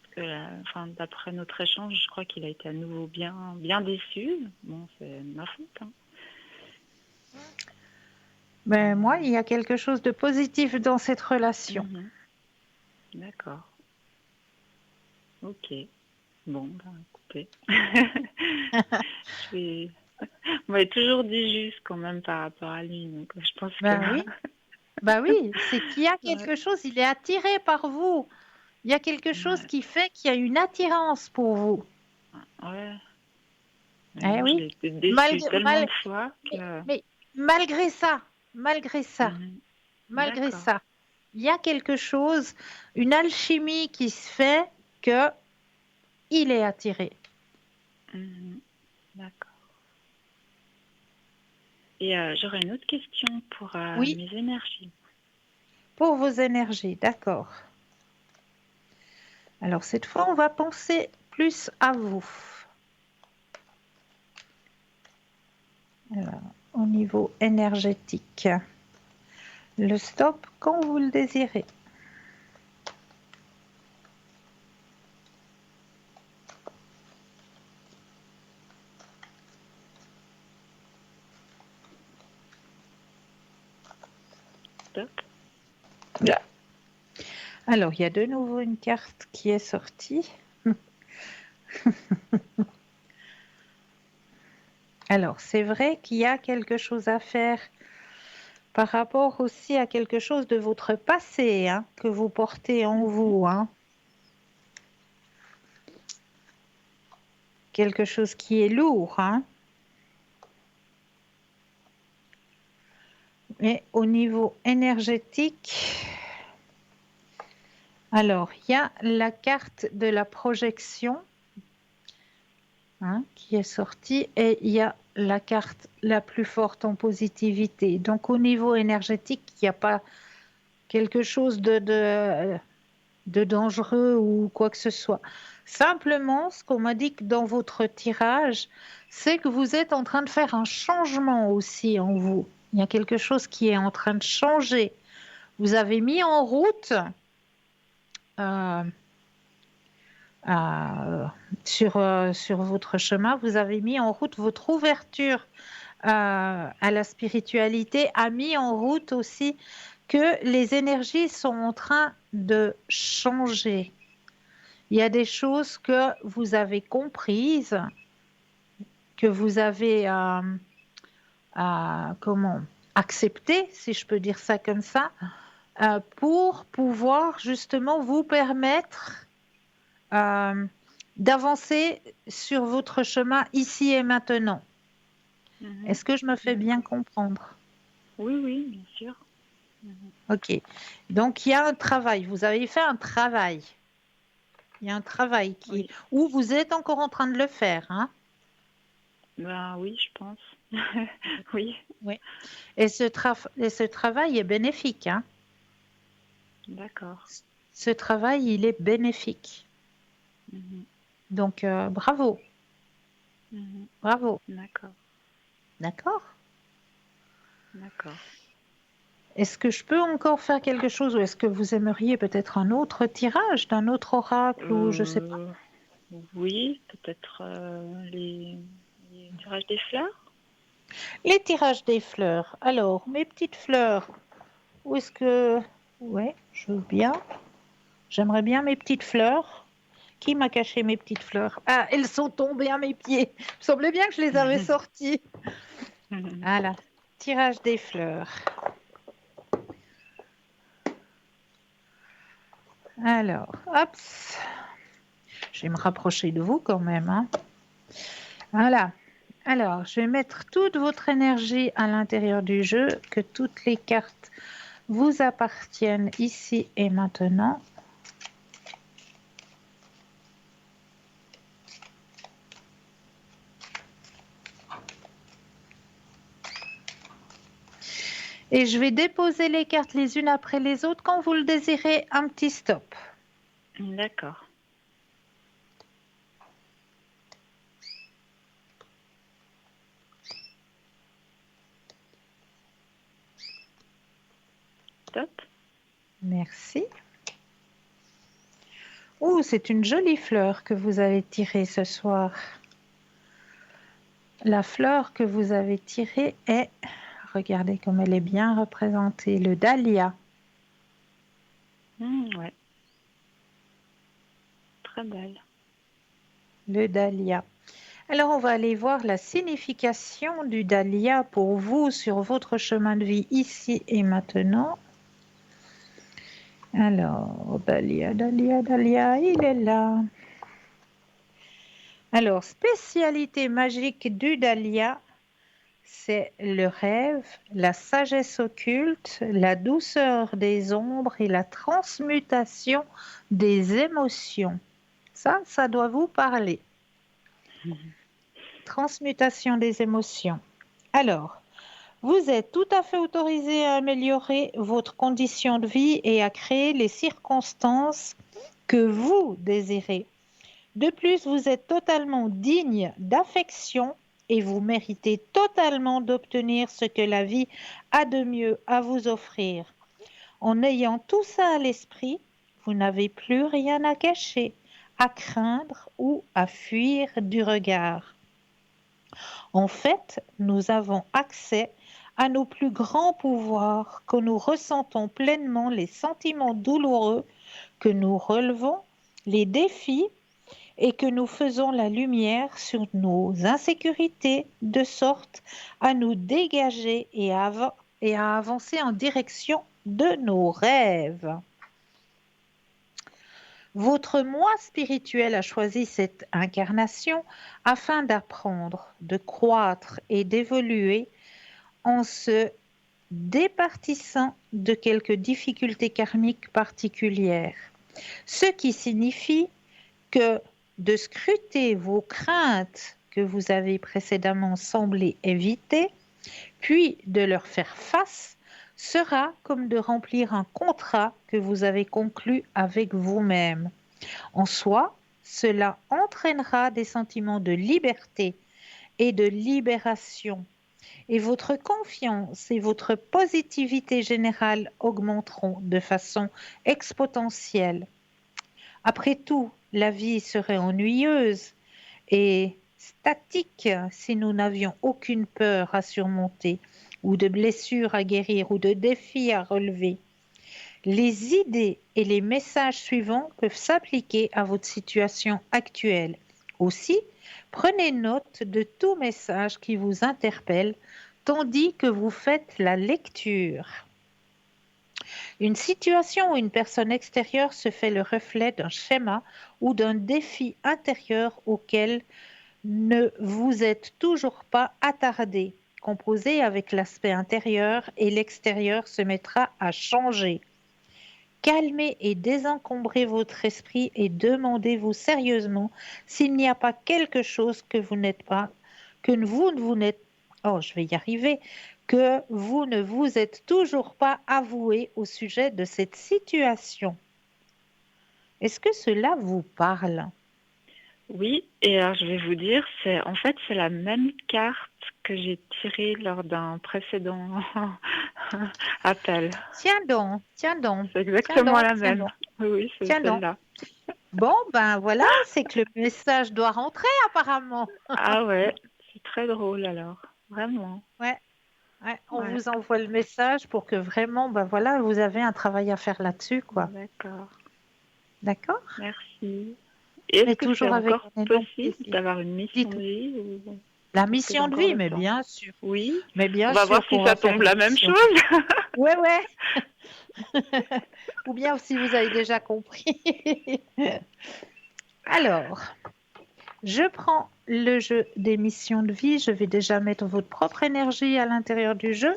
Parce que enfin, d'après notre échange, je crois qu'il a été à nouveau bien déçu. Bon, c'est ma faute, hein. Mais moi, il y a quelque chose de positif dans cette relation. Mhm. D'accord. Ok. Bon, ben, écoutez. Je vais... On m'avait toujours dit juste quand même par rapport à lui, donc je pense que... Ben oui, ben oui, c'est qu'il y a Ouais, quelque chose, il est attiré par vous. Il y a quelque chose ouais, qui fait qu'il y a une attirance pour vous. ouais. Mais Eh bon, je oui. l'ai été déçue Malgré, tellement de fois mais, que... mais malgré ça, malgré ça, Mhm. malgré D'accord. ça, il y a quelque chose, une alchimie qui se fait que il est attiré. Mhm. D'accord. Et j'aurais une autre question pour Oui, mes énergies. pour vos énergies, d'accord. Alors cette fois, on va penser plus à vous. Alors, au niveau énergétique, le stop quand vous le désirez. Top. Alors, il y a de nouveau une carte qui est sortie. Alors, c'est vrai qu'il y a quelque chose à faire par rapport aussi à quelque chose de votre passé, hein, que vous portez en vous, hein. Quelque chose qui est lourd, hein. Mais au niveau énergétique, alors, il y a la carte de la projection, hein, qui est sortie et il y a la carte la plus forte en positivité. Donc, au niveau énergétique, il n'y a pas quelque chose de dangereux ou quoi que ce soit. Simplement, ce qu'on m'a dit que dans votre tirage, c'est que vous êtes en train de faire un changement aussi en vous. Il y a quelque chose qui est en train de changer. Vous avez mis en route euh, sur votre chemin, vous avez mis en route votre ouverture à la spiritualité, a mis en route aussi que les énergies sont en train de changer. Il y a des choses que vous avez comprises, que vous avez comment acceptées, si je peux dire ça comme ça, pour pouvoir justement vous permettre euh, d'avancer sur votre chemin ici et maintenant. Mhm. Est-ce que je me fais bien D'accord. comprendre? Oui, oui, bien sûr. Mhm. Ok. Donc il y a un travail. Vous avez fait un travail. Il y a un travail Oui. où vous êtes encore en train de le faire, hein? Ben oui, je pense. Oui, Oui. Et ce travail est bénéfique, hein? d'accord. Ce travail, il est bénéfique. Mhm. Donc, bravo. Bravo. D'accord, D'accord? d'accord. Est-ce que je peux encore faire quelque chose ou est-ce que vous aimeriez peut-être un autre tirage d'un autre oracle ou je sais pas? Euh, oui, peut-être les tirages des fleurs. Les tirages des fleurs. Alors, mes petites fleurs, où est-ce que... Ouais, je veux bien. J'aimerais bien mes petites fleurs. Qui m'a caché mes petites fleurs? Ah, elles sont tombées à mes pieds. Il me semblait bien que je les avais sorties. Voilà, tirage des fleurs. Alors, hop, je vais me rapprocher de vous quand même, hein. Voilà. Alors, je vais mettre toute votre énergie à l'intérieur du jeu, que toutes les cartes vous appartiennent ici et maintenant. Et je vais déposer les cartes les unes après les autres. Quand vous le désirez, un petit stop. D'accord. Top. Merci. Oh, c'est une jolie fleur que vous avez tirée ce soir. La fleur que vous avez tirée est, regardez comme elle est bien représentée, le dahlia. Ouais. Très belle. Le dahlia. Alors, on va aller voir la signification du dahlia pour vous sur votre chemin de vie ici et maintenant. Alors, dahlia, dahlia, dahlia, il est là. Alors, spécialité magique du dahlia, c'est le rêve, la sagesse occulte, la douceur des ombres et la transmutation des émotions. Ça doit vous parler. Transmutation des émotions. Alors, vous êtes tout à fait autorisé à améliorer votre condition de vie et à créer les circonstances que vous désirez. De plus, vous êtes totalement digne d'affection et vous méritez totalement d'obtenir ce que la vie a de mieux à vous offrir. En ayant tout ça à l'esprit, vous n'avez plus rien à cacher, à craindre ou à fuir du regard. En fait, nous avons accès à nos plus grands pouvoirs quand nous ressentons pleinement les sentiments douloureux que nous relevons, les défis et que nous faisons la lumière sur nos insécurités de sorte à nous dégager et à avancer en direction de nos rêves. Votre moi spirituel a choisi cette incarnation afin d'apprendre, de croître et d'évoluer en se départissant de quelques difficultés karmiques particulières, ce qui signifie que de scruter vos craintes que vous avez précédemment semblé éviter, puis de leur faire face, sera comme de remplir un contrat que vous avez conclu avec vous-même. En soi, cela entraînera des sentiments de liberté et de libération, et votre confiance et votre positivité générale augmenteront de façon exponentielle. Après tout, la vie serait ennuyeuse et statique si nous n'avions aucune peur à surmonter, ou de blessures à guérir, ou de défis à relever. Les idées et les messages suivants peuvent s'appliquer à votre situation actuelle. Aussi, prenez note de tout message qui vous interpelle tandis que vous faites la lecture. Une situation ou une personne extérieure se fait le reflet d'un schéma ou d'un défi intérieur auquel ne vous êtes toujours pas attardé. Composez avec l'aspect intérieur et l'extérieur se mettra à changer. Calmez et désencombrez votre esprit et demandez-vous sérieusement s'il n'y a pas quelque chose que vous n'êtes pas, que vous n'êtes, oh, je vais y arriver, que vous ne vous êtes toujours pas avoué au sujet de cette situation. Est-ce que cela vous parle? Oui, et alors je vais vous dire, c'est la même carte que j'ai tirée lors d'un précédent appel. Tiens donc, tiens donc, C'est tiens exactement donc, la tiens même. donc, Oui, oui, c'est tiens donc. celle-là. Bon, ben voilà, c'est que le message doit rentrer apparemment. Ah ouais, c'est très drôle alors, vraiment. Ouais, ouais, on Ouais, vous envoie le message pour que vraiment, ben voilà, vous avez un travail à faire là-dessus, quoi. d'accord, D'accord? merci. Et est-ce Mais que c'est toujours avec encore un énorme possible plaisir. d'avoir une mission de Dites-moi. vie ou La est-ce que j'ai mission de encore vie, le temps? Oui, mais on bien va voir sûr si qu'on ça va faire tombe une la même mission. chose. Ouais, ouais. Ou bien si vous avez déjà compris. Alors, je prends le jeu des missions de vie. Je vais déjà mettre votre propre énergie à l'intérieur du jeu.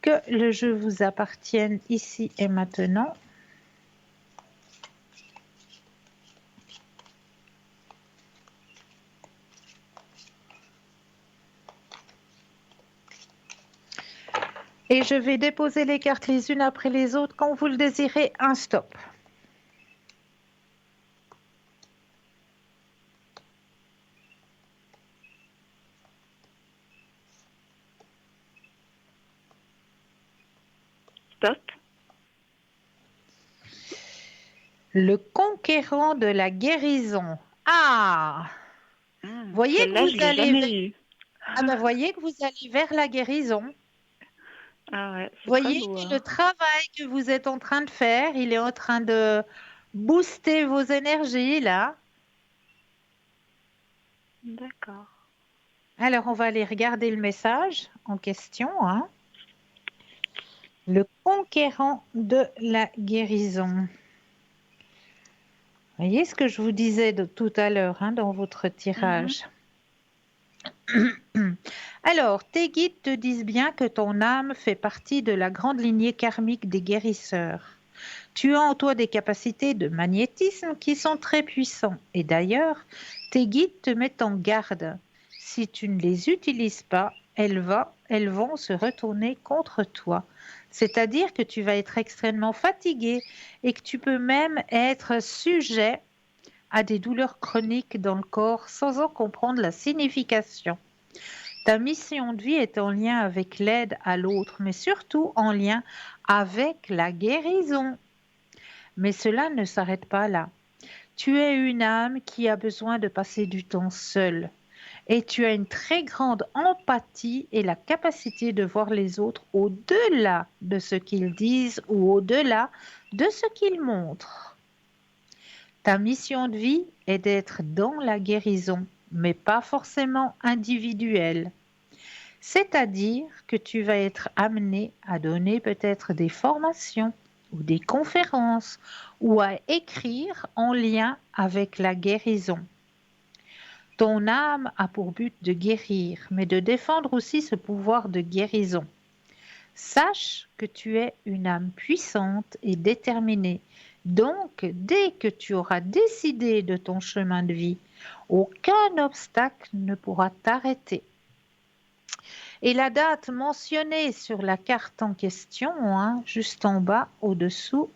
Que le jeu vous appartienne ici et maintenant. Et je vais déposer les cartes les unes après les autres. Quand vous le désirez, un stop. Stop. Le conquérant de la guérison. Ah, voyez que Celle-là, je vous l'ai allez vers... jamais eue. Ah ben, voyez que vous allez vers la guérison. Ah ouais, c'est très Voyez beau, que le hein. travail que vous êtes en train de faire, il est en train de booster vos énergies là. D'accord. Alors, on va aller regarder le message en question, hein. Le conquérant de la guérison. Voyez ce que je vous disais tout à l'heure, hein, dans votre Mhm. tirage. Alors, tes guides te disent bien que ton âme fait partie de la grande lignée karmique des guérisseurs. Tu as en toi des capacités de magnétisme qui sont très puissantes. Et d'ailleurs, tes guides te mettent en garde. Si tu ne les utilises pas, elles vont se retourner contre toi. C'est-à-dire que tu vas être extrêmement fatigué et que tu peux même être sujet à des douleurs chroniques dans le corps sans en comprendre la signification. Ta mission de vie est en lien avec l'aide à l'autre, mais surtout en lien avec la guérison. Mais cela ne s'arrête pas là. Tu es une âme qui a besoin de passer du temps seule et tu as une très grande empathie et la capacité de voir les autres au-delà de ce qu'ils disent ou au-delà de ce qu'ils montrent. Ta mission de vie est d'être dans la guérison, mais pas forcément individuelle. C'est-à-dire que tu vas être amené à donner peut-être des formations ou des conférences ou à écrire en lien avec la guérison. Ton âme a pour but de guérir, mais de défendre aussi ce pouvoir de guérison. Sache que tu es une âme puissante et déterminée. Donc, dès que tu auras décidé de ton chemin de vie, aucun obstacle ne pourra t'arrêter. Et la date mentionnée sur la carte en question, hein, juste en bas, au-dessous,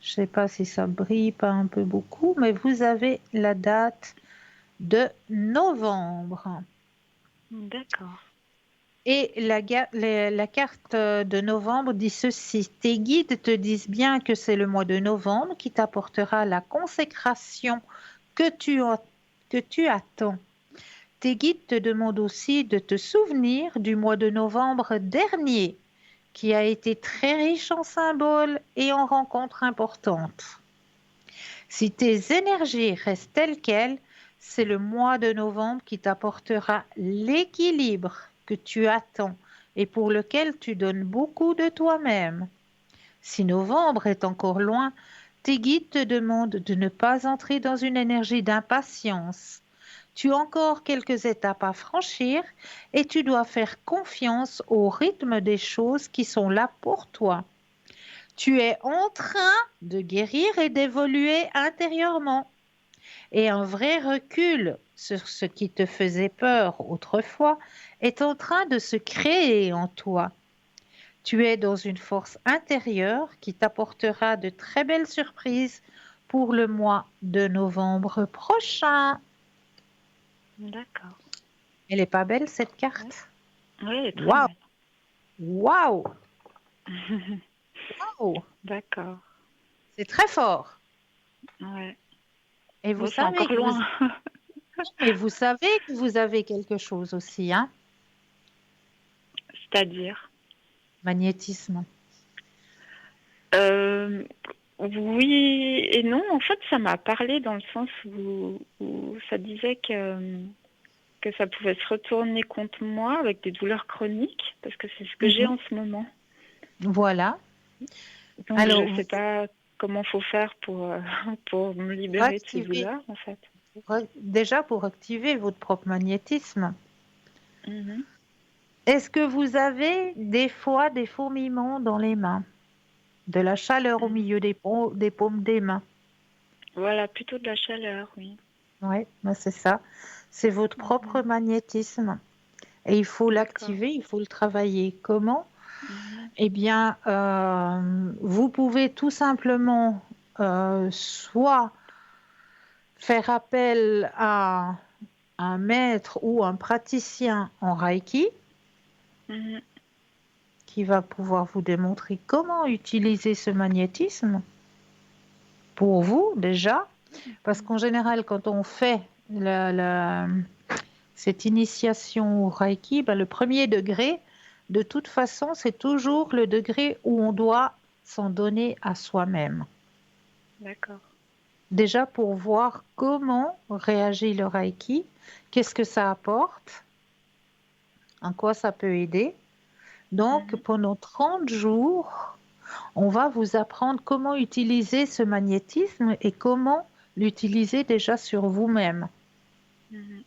je ne sais pas si ça brille pas un peu beaucoup, mais vous avez la date de novembre. D'accord. Et la carte de novembre dit ceci. Tes guides te disent bien que c'est le mois de novembre qui t'apportera la consécration que que tu attends. Tes guides te demandent aussi de te souvenir du mois de novembre dernier, qui a été très riche en symboles et en rencontres importantes. Si tes énergies restent telles quelles, c'est le mois de novembre qui t'apportera l'équilibre que tu attends et pour lequel tu donnes beaucoup de toi-même. Si novembre est encore loin, tes guides te demandent de ne pas entrer dans une énergie d'impatience. Tu as encore quelques étapes à franchir et tu dois faire confiance au rythme des choses qui sont là pour toi. Tu es en train de guérir et d'évoluer intérieurement. Et un vrai recul sur ce qui te faisait peur autrefois est en train de se créer en toi. Tu es dans une force intérieure qui t'apportera de très belles surprises pour le mois de novembre prochain. D'accord. Elle est pas belle cette carte? Oui, elle est très Waouh! belle. Waouh! Waouh! D'accord. C'est très fort. Ouais. Et vous Bon, c'est savez encore que loin. mais vous savez que vous avez quelque chose aussi, hein? C'est-à-dire? Magnétisme. Euh, oui et non. En fait, ça m'a parlé dans le sens où ça disait que ça pouvait se retourner contre moi avec des douleurs chroniques, parce que c'est ce que j'ai Mhm. en ce moment. Voilà. Donc, je Alors, ne sais pas comment faut faire pour me pour libérer de ces activer, douleurs, en fait. déjà pour activer votre propre magnétisme, Mhm. est-ce que vous avez des fois des fourmillements dans les mains, de la chaleur au Mhm. milieu des paumes des mains? Voilà, plutôt de la chaleur, oui. Oui, ben c'est ça. C'est votre propre Mhm. magnétisme. Et il faut D'accord. l'activer, il faut le travailler. Comment? Mhm. Eh bien, vous pouvez tout simplement soit faire appel à un maître ou un praticien en Reiki Mhm. qui va pouvoir vous démontrer comment utiliser ce magnétisme pour vous déjà. Parce qu'en général, quand on fait cette initiation au Reiki, ben, le premier degré, de toute façon, c'est toujours le degré où on doit s'en donner à soi-même. D'accord. Déjà pour voir comment réagit le Reiki, qu'est-ce que ça apporte, en quoi ça peut aider. Donc, Mhm. pendant 30 jours, on va vous apprendre comment utiliser ce magnétisme et comment l'utiliser déjà sur vous-même. Mhm.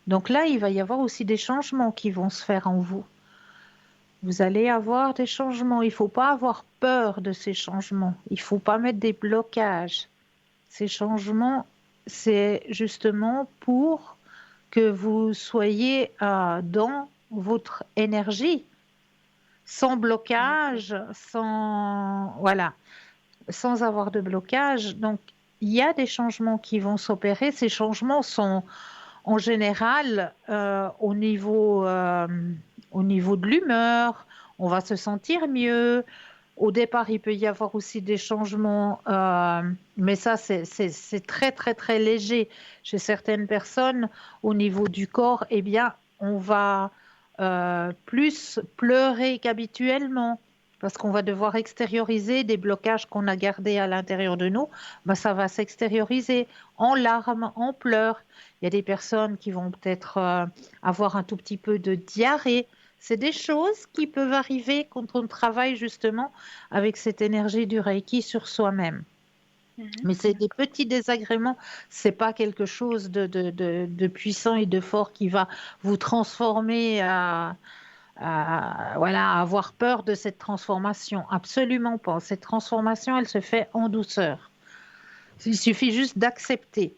Donc là, il va y avoir aussi des changements qui vont se faire en vous. Vous allez avoir des changements. Il ne faut pas avoir peur de ces changements. Il ne faut pas mettre des blocages. Ces changements, c'est justement pour que vous soyez dans votre énergie, sans D'accord. blocage, voilà, sans avoir de blocage. Donc, il y a des changements qui vont s'opérer. Ces changements sont en général au niveau de l'humeur. On va se sentir mieux. Au départ, il peut y avoir aussi des changements, mais ça, c'est très, très, très léger. Chez certaines personnes, au niveau du corps, eh bien, on va plus pleurer qu'habituellement parce qu'on va devoir extérioriser des blocages qu'on a gardés à l'intérieur de nous. Ben, ça va s'extérioriser en larmes, en pleurs. Il y a des personnes qui vont peut-être avoir un tout petit peu de diarrhée. C'est des choses qui peuvent arriver quand on travaille justement avec cette énergie du Reiki sur soi-même. Mhm. Mais c'est des D'accord. petits désagréments, c'est pas quelque chose de puissant et de fort qui va vous transformer voilà, à avoir peur de cette transformation. Absolument pas. Cette transformation, elle se fait en douceur. Il suffit juste d'accepter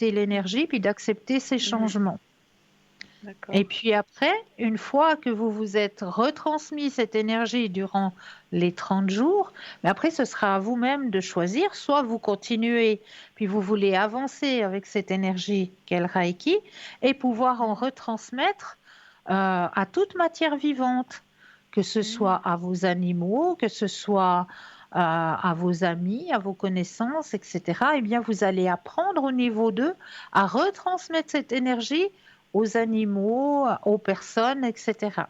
l'énergie, puis d'accepter ces Mhm. changements. Et D'accord. puis après, une fois que vous vous êtes retransmis cette énergie durant les 30 jours, mais après, ce sera à vous-même de choisir, soit vous continuez, puis vous voulez avancer avec cette énergie qu'est le Reiki, et pouvoir en Mhm. retransmettre à toute matière vivante, que ce Mhm. soit à vos animaux, que ce soit à vos amis, à vos connaissances, etc. Eh bien, vous allez apprendre au niveau 2 à retransmettre cette énergie aux animaux, aux personnes, etc.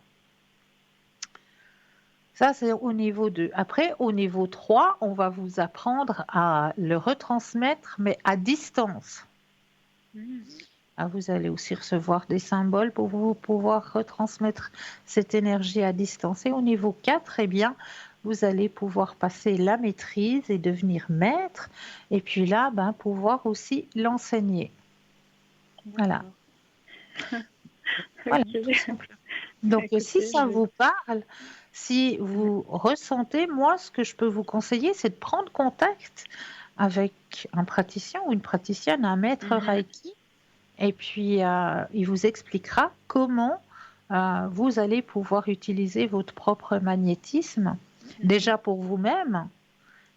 Ça, c'est au niveau 2. Après, au niveau 3, on va vous apprendre à le retransmettre, mais à distance. Mhm. Vous allez aussi recevoir des symboles pour vous pouvoir retransmettre cette énergie à distance. Et au niveau 4, eh bien, vous allez pouvoir passer la maîtrise et devenir maître. Et puis là, ben, pouvoir aussi l'enseigner. Voilà. D'accord. Voilà, Ok. tout simplement. Donc, si Écoutez, ça je vais. vous parle, si Mhm. vous ressentez, moi, ce que je peux vous conseiller, c'est de prendre contact avec un praticien ou une praticienne, un maître Mhm. Reiki, et puis il vous expliquera comment vous allez pouvoir utiliser votre propre magnétisme, Mhm. déjà pour vous-même,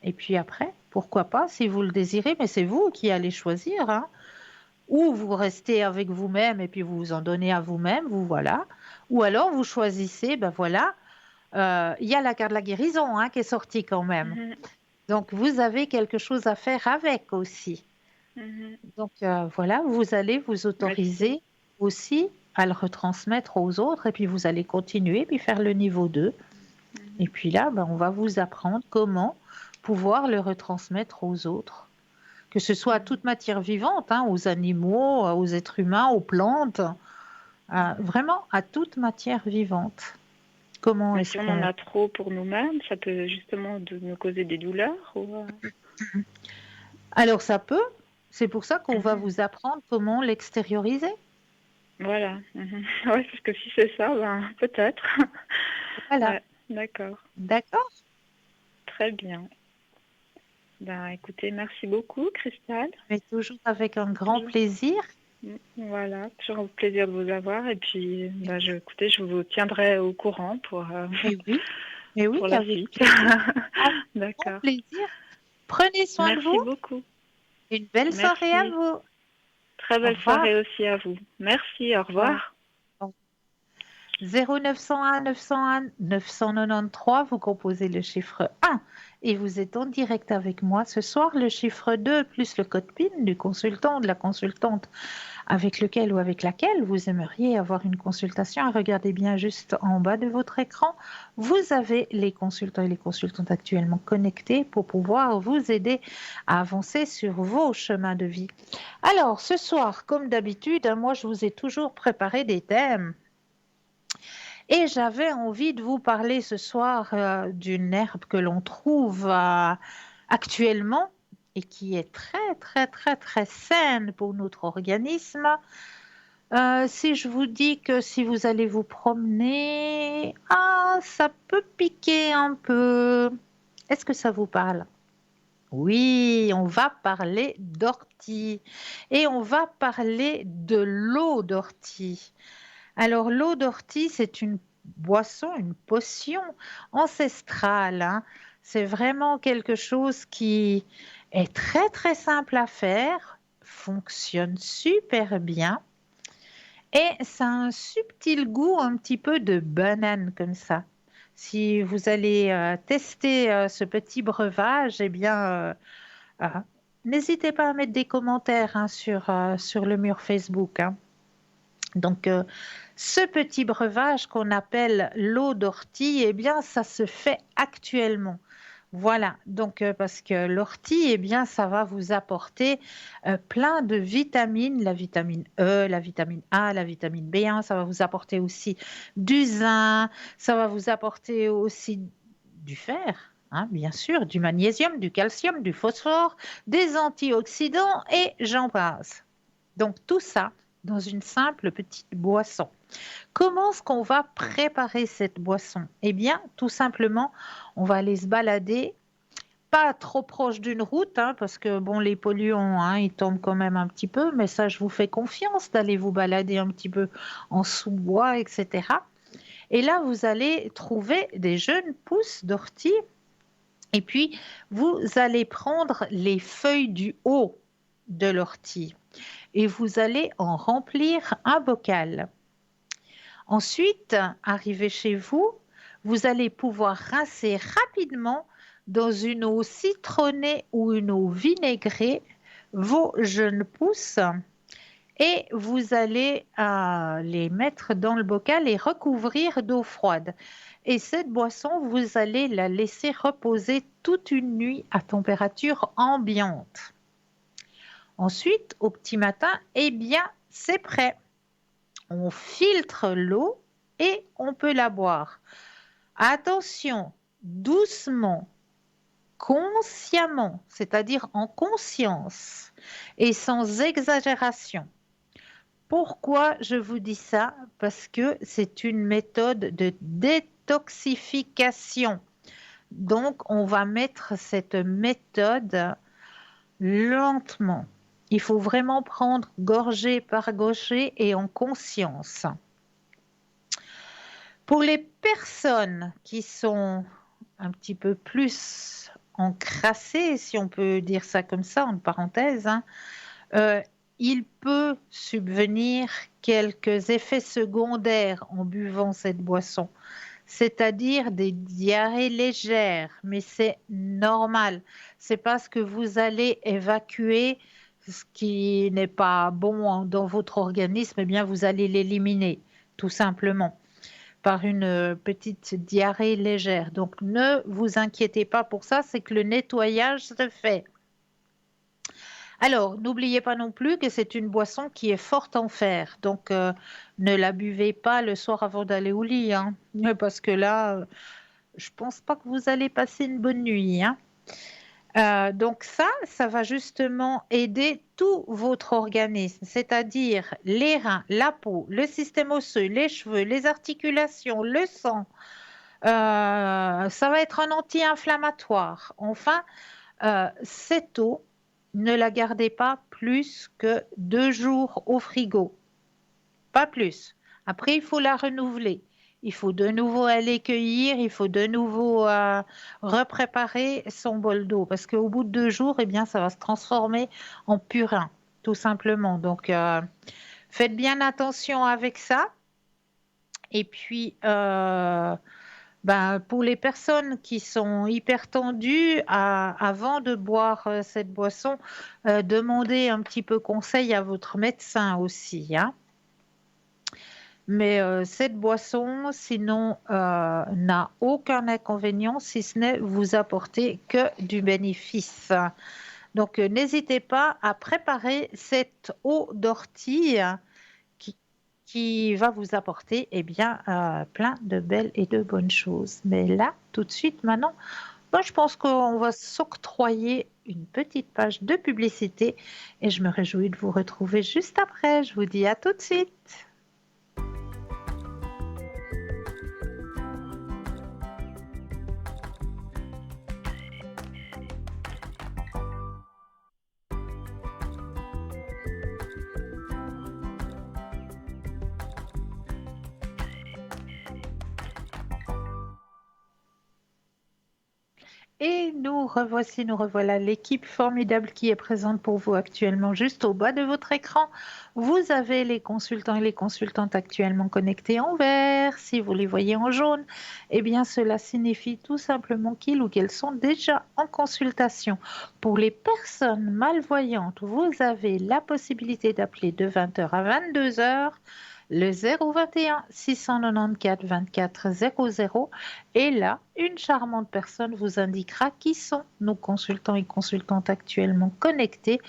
Et puis après, pourquoi pas, si vous le désirez, mais c'est vous qui allez choisir, hein. Ou vous restez avec vous-même et puis vous vous en donnez à vous-même, vous voilà. Ou alors vous choisissez, ben voilà, il y a la carte de la guérison, hein, qui est sortie quand même. Mhm. Donc vous avez quelque chose à faire avec aussi. Mhm. Donc voilà, vous allez vous Merci. autoriser aussi à le retransmettre aux autres et puis vous allez continuer puis faire le niveau 2. Et Mhm. puis là, ben, on va vous apprendre comment pouvoir le retransmettre aux autres. Que ce soit à toute matière vivante, hein, aux animaux, aux êtres humains, aux plantes, vraiment à toute matière vivante. Comment Mais est-ce si on en qu'on... a trop pour nous-mêmes, ça peut justement nous causer des douleurs Alors ça peut, c'est pour ça qu'on va Mhm. vous apprendre comment l'extérioriser. Voilà. Mhm. Ouais, parce que si c'est ça, ben peut-être. Voilà, Ouais, d'accord. d'accord? Très bien. Ben écoutez, merci beaucoup, Cristal. Mais toujours avec un grand Toujours. plaisir. Voilà, toujours un plaisir de vous avoir. Et puis, ben, écoutez, je vous tiendrai au courant Mais oui, pour la avec suite. plaisir. Avec grand D'accord. plaisir. Prenez soin de Merci vous. beaucoup. Une belle soirée à Merci. vous. Très Au belle revoir. soirée aussi à vous. Merci, au Au revoir. revoir. 0901 901 993, vous composez le chiffre 1 et vous êtes en direct avec moi ce soir. Le chiffre 2 plus le code PIN du consultant ou de la consultante avec lequel ou avec laquelle vous aimeriez avoir une consultation. Regardez bien juste en bas de votre écran. Vous avez les consultants et les consultantes actuellement connectés pour pouvoir vous aider à avancer sur vos chemins de vie. Alors, ce soir, comme d'habitude, moi, je vous ai toujours préparé des thèmes. Et j'avais envie de vous parler ce soir d'une herbe que l'on trouve actuellement et qui est très, très, très, très saine pour notre organisme. Si je vous dis que si vous allez vous promener, ça peut piquer un peu. Est-ce que ça vous parle? Oui, on va parler d'ortie et on va parler de l'eau d'ortie. Alors, l'eau d'ortie, c'est une boisson, une potion ancestrale, hein. C'est vraiment quelque chose qui est très, très simple à faire, fonctionne super bien et ça a un subtil goût un petit peu de banane comme ça. Si vous allez tester ce petit breuvage, eh bien, euh, n'hésitez pas à mettre des commentaires, hein, sur le mur Facebook, hein. Donc, ce petit breuvage qu'on appelle l'eau d'ortie, eh bien, ça se fait actuellement. Voilà, donc parce que l'ortie, eh bien, ça va vous apporter plein de vitamines, la vitamine E, la vitamine A, la vitamine B1, ça va vous apporter aussi du zinc, ça va vous apporter aussi du fer, hein, bien sûr, du magnésium, du calcium, du phosphore, des antioxydants et j'en passe. Donc tout ça dans une simple petite boisson. Comment est-ce qu'on va préparer cette boisson? Eh bien, tout simplement, on va aller se balader, pas trop proche d'une route, hein, parce que bon, les polluants, hein, ils tombent quand même un petit peu, mais ça, je vous fais confiance d'aller vous balader un petit peu en sous-bois, etc. Et là, vous allez trouver des jeunes pousses d'ortie, et puis vous allez prendre les feuilles du haut de l'ortie et vous allez en remplir un bocal. Ensuite, arrivé chez vous, vous allez pouvoir rincer rapidement dans une eau citronnée ou une eau vinaigrée vos jeunes pousses et vous allez les mettre dans le bocal et recouvrir d'eau froide. Et cette boisson, vous allez la laisser reposer toute une nuit à température ambiante. Ensuite, au petit matin, eh bien, c'est prêt. On filtre l'eau et on peut la boire. Attention, doucement, consciemment, c'est-à-dire en conscience et sans exagération. Pourquoi je vous dis ça? Parce que c'est une méthode de détoxification. Donc, on va mettre cette méthode lentement. Il faut vraiment prendre gorgée par gorgée et en conscience. Pour les personnes qui sont un petit peu plus encrassé, si on peut dire ça comme ça, en parenthèse, hein, euh, il peut subvenir quelques effets secondaires en buvant cette boisson, c'est-à-dire des diarrhées légères, mais c'est normal. C'est parce que vous allez évacuer ce qui n'est pas bon dans votre organisme, eh bien vous allez l'éliminer, tout simplement, par une petite diarrhée légère. Donc ne vous inquiétez pas pour ça, c'est que le nettoyage se fait. Alors, n'oubliez pas non plus que c'est une boisson qui est forte en fer. Donc, ne la buvez pas le soir avant d'aller au lit, hein, parce que là, je pense pas que vous allez passer une bonne nuit, hein. Donc ça va justement aider tout votre organisme, c'est-à-dire les reins, la peau, le système osseux, les cheveux, les articulations, le sang. Ça va être un anti-inflammatoire. Enfin, cette eau, ne la gardez pas plus que 2 jours au frigo, pas plus. Après, il faut la renouveler. Il faut de nouveau aller cueillir, il faut de nouveau repréparer son bol d'eau parce qu'au bout de 2 jours, eh bien, ça va se transformer en purin, tout simplement. Donc, faites bien attention avec ça. Et puis, ben, pour les personnes qui sont hyper tendues, avant de boire cette boisson, demandez un petit peu conseil à votre médecin aussi, hein. Mais cette boisson, sinon, n'a aucun inconvénient, si ce n'est vous apporter que du bénéfice. Donc, n'hésitez pas à préparer cette eau d'ortie qui, qui va vous apporter eh bien, plein de belles et de bonnes choses. Mais là, tout de suite, maintenant, moi, je pense qu'on va s'octroyer une petite page de publicité et je me réjouis de vous retrouver juste après. Je vous dis à tout de suite. Et nous revoilà l'équipe formidable qui est présente pour vous actuellement juste au bas de votre écran. Vous avez les consultants et les consultantes actuellement connectés en vert. Si vous les voyez en jaune, eh bien cela signifie tout simplement qu'ils ou qu'elles sont déjà en consultation. Pour les personnes malvoyantes, vous avez la possibilité d'appeler de 20h à 22h le 021 694 24 00 et là, une charmante personne vous indiquera qui sont nos consultants et consultantes actuellement connectés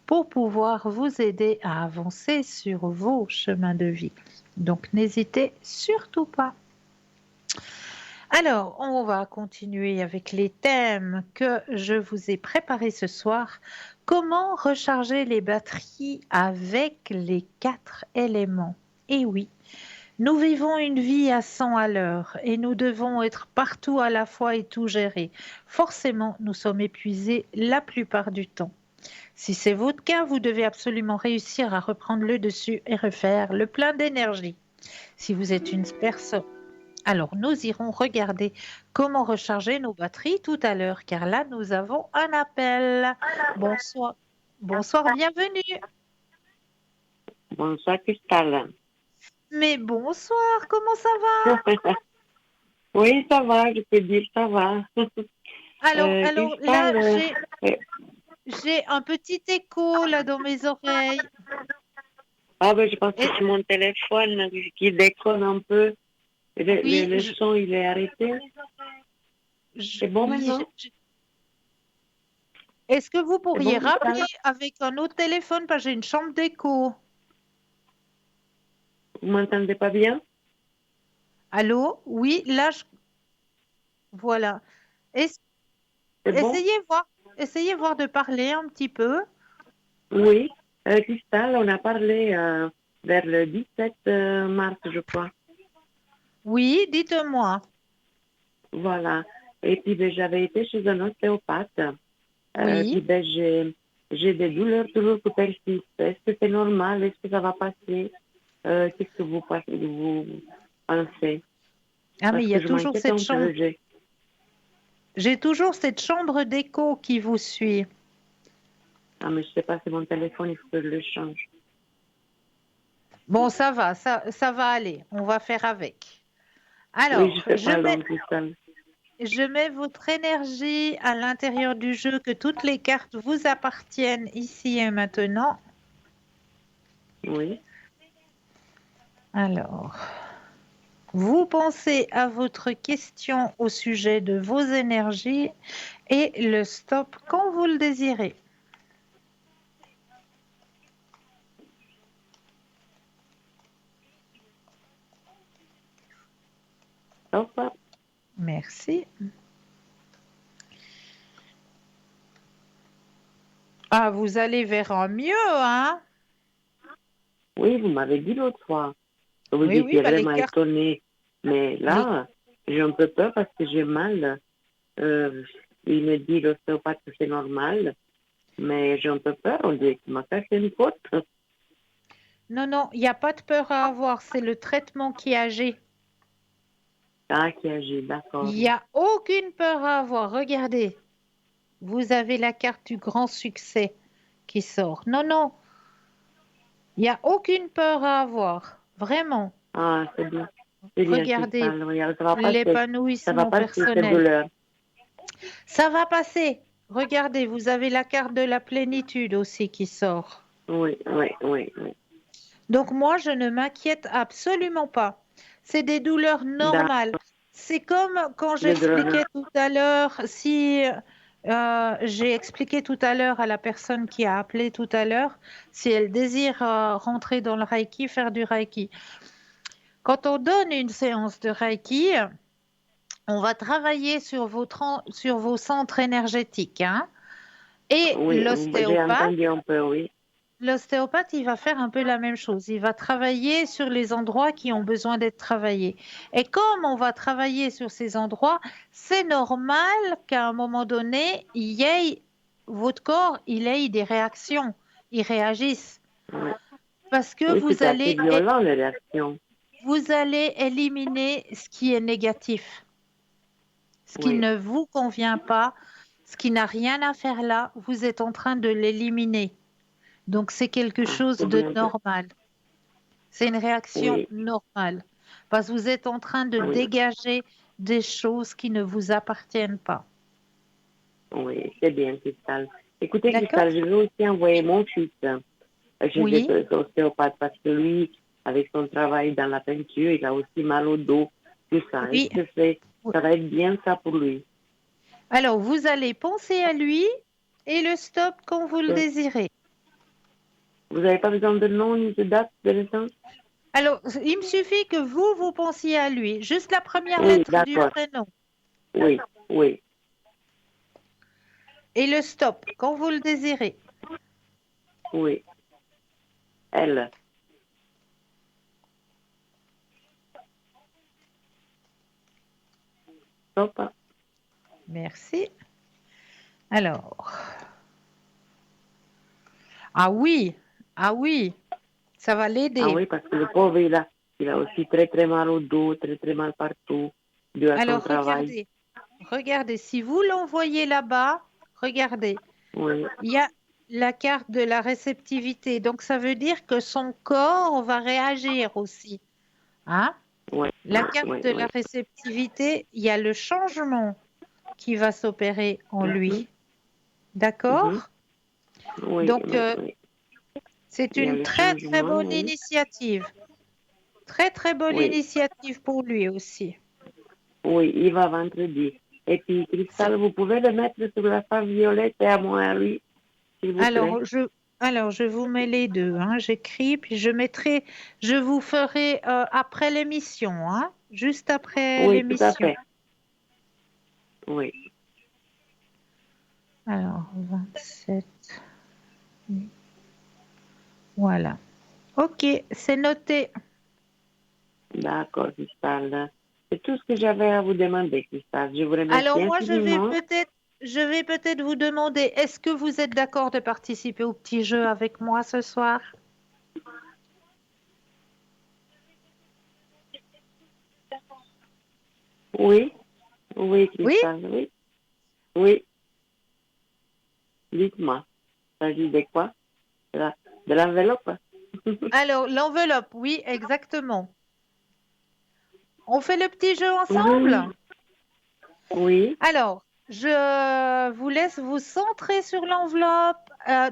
pour pouvoir vous aider à avancer sur vos chemins de vie. Donc, n'hésitez surtout pas. Alors, on va continuer avec les thèmes que je vous ai préparés ce soir. Comment recharger les batteries avec les 4 éléments? Eh oui, nous vivons une vie à 100 à l'heure et nous devons être partout à la fois et tout gérer. Forcément, nous sommes épuisés la plupart du temps. Si c'est votre cas, vous devez absolument réussir à reprendre le dessus et refaire le plein d'énergie. Si vous êtes une personne, alors nous irons regarder comment recharger nos batteries tout à l'heure, car là, nous avons un appel. Bonsoir. Bonsoir, bienvenue. Bonsoir Cristal. Mais bonsoir, comment ça va? Oui, ça va, je peux dire ça va. Alors là, Cristal, j'ai un petit écho là dans mes oreilles. ben, je pense que c'est mon téléphone qui déconne un peu. Oui, Le son, il est arrêté. C'est bon maintenant? Est-ce que vous pourriez bon, rappeler avec un autre téléphone parce que j'ai une chambre d'écho? Vous m'entendez pas bien? Allô? Oui, là, voilà. C'est bon? Essayez voir de parler un petit peu. Oui. Cristal, on a parlé vers le 17 mars, je crois. Oui, dites-moi. Voilà. Et puis, ben, j'avais été chez un ostéopathe. Oui. Puis, ben, j'ai des douleurs toujours qui persistent. Est-ce que c'est normal? Est-ce que ça va passer? Qu'est-ce que vous pensez? Ah, mais il y a toujours cette chance. J'ai toujours cette chambre d'écho qui vous suit. Ah, mais je sais pas, c'est mon téléphone, il faut que je le change. Bon, ça va, ça va aller. On va faire avec. Oui, je Alors, fais pas long, Cristal. je mets votre énergie à l'intérieur du jeu, que toutes les cartes vous appartiennent ici et maintenant. Oui. Alors, vous pensez à votre question au sujet de vos énergies et le stop quand vous le désirez. Stop. Merci. Ah, vous allez vers un mieux, hein? Oui, vous m'avez dit l'autre fois. Vous Oui, oui, étiez bah les vraiment cartes, étonné. Mais les- là, j'ai un peu peur parce que j'ai mal. Euh, il me dit l'ostéopathe que c'est normal. Mais j'ai un peu peur. On dirait qu'il m'a fait une faute. Non, non, il n'y a pas de peur à avoir, c'est le traitement qui agit. Ah, qui agit, d'accord. Il n'y a aucune peur à avoir. Regardez, vous avez la carte du grand succès qui sort. Non, non, il n'y a aucune peur à avoir. Vraiment. Ah, c'est bien. C'est bien, Regardez Cristal. Regarde, ça va passer. Ça va l'épanouissement passer, cette personnel. douleur. Ça va passer. Regardez, vous avez la carte de la plénitude aussi qui sort. Oui, oui, oui, oui. Donc moi, je ne m'inquiète absolument pas. C'est des douleurs D'accord, normales. C'est comme quand des douleurs. j'expliquais tout à l'heure, si j'ai expliqué tout à l'heure à la personne qui a appelé tout à l'heure, si elle désire rentrer dans le Reiki, faire du Reiki. Quand on donne une séance de Reiki, on va travailler sur sur vos centres énergétiques, hein. Et Oui, j'ai entendu un peu, oui. l'ostéopathe, il va faire un peu la même chose. Il va travailler sur les endroits qui ont besoin d'être travaillés. Et comme on va travailler sur ces endroits, c'est normal qu'à un moment donné, votre corps, il ait des réactions, il réagisse. Oui, Parce que oui, c'est assez violent, les réactions. vous allez éliminer ce qui est négatif, ce qui Oui, ne vous convient pas, ce qui n'a rien à faire là, vous êtes en train de l'éliminer. Donc c'est quelque ah, chose c'est de bien. normal. C'est une réaction Oui, normale parce que vous êtes en train de oui, dégager des choses qui ne vous appartiennent pas. oui, c'est bien, Cristal. Écoutez, D'accord? Cristal, je vais aussi envoyer mon fils chez Oui, des ostéopathes parce que lui, avec son travail dans la peinture, il a aussi mal au dos, tout ça. oui. Est-ce que ça va être bien ça pour lui? Alors, vous allez penser à lui et le stop quand vous le désirez. Vous n'avez pas besoin de nom ni de date de naissance? Alors, il me suffit que vous pensiez à lui, juste la première Oui, lettre du d'accord. prénom Oui, oui, et le stop quand vous le désirez. oui. Elle. Stop. Merci. Alors, ah oui, ah oui, ça va Ah l'aider. oui, parce que le pauvre, il a aussi très très mal au dos, très très mal partout, dû à son Alors, travail. regardez, si vous l'envoyez là-bas, regardez, Oui, il y a la carte de la réceptivité. Donc, ça veut dire que son corps va réagir aussi, hein? oui, La oui, carte oui, de la oui. réceptivité, il y a le changement qui va s'opérer en Mhm, lui. mhm. D'accord? Oui, Donc, oui, oui. c'est Il y a une le très, très changement, bonne oui. initiative. Très, très bonne Oui, initiative pour lui aussi. oui, il va vendredi. Et puis, C'est- Cristal, vous pouvez le mettre sur la femme violette et à moi à lui, s'il vous plaît. Alors, je vous mets les deux, hein. J'écris, puis je vous ferai après l'émission, hein, juste après Oui, tout à l'émission. fait. Oui, Alors, 27, voilà. Ok, c'est noté. d'accord, Cristal. C'est tout ce que j'avais à vous demander, Cristal. Je vous Alors, remercie moi, infiniment. je vais peut-être vous demander, est-ce que vous êtes d'accord de participer au petit jeu avec moi ce soir? Oui, oui, Oui? Cristal, oui. Oui. Dites-moi. Il s'agit de quoi? De l'enveloppe? Alors, l'enveloppe, oui, exactement. On fait le petit jeu Oui. ensemble? Oui. Alors, je vous laisse vous centrer sur l'enveloppe.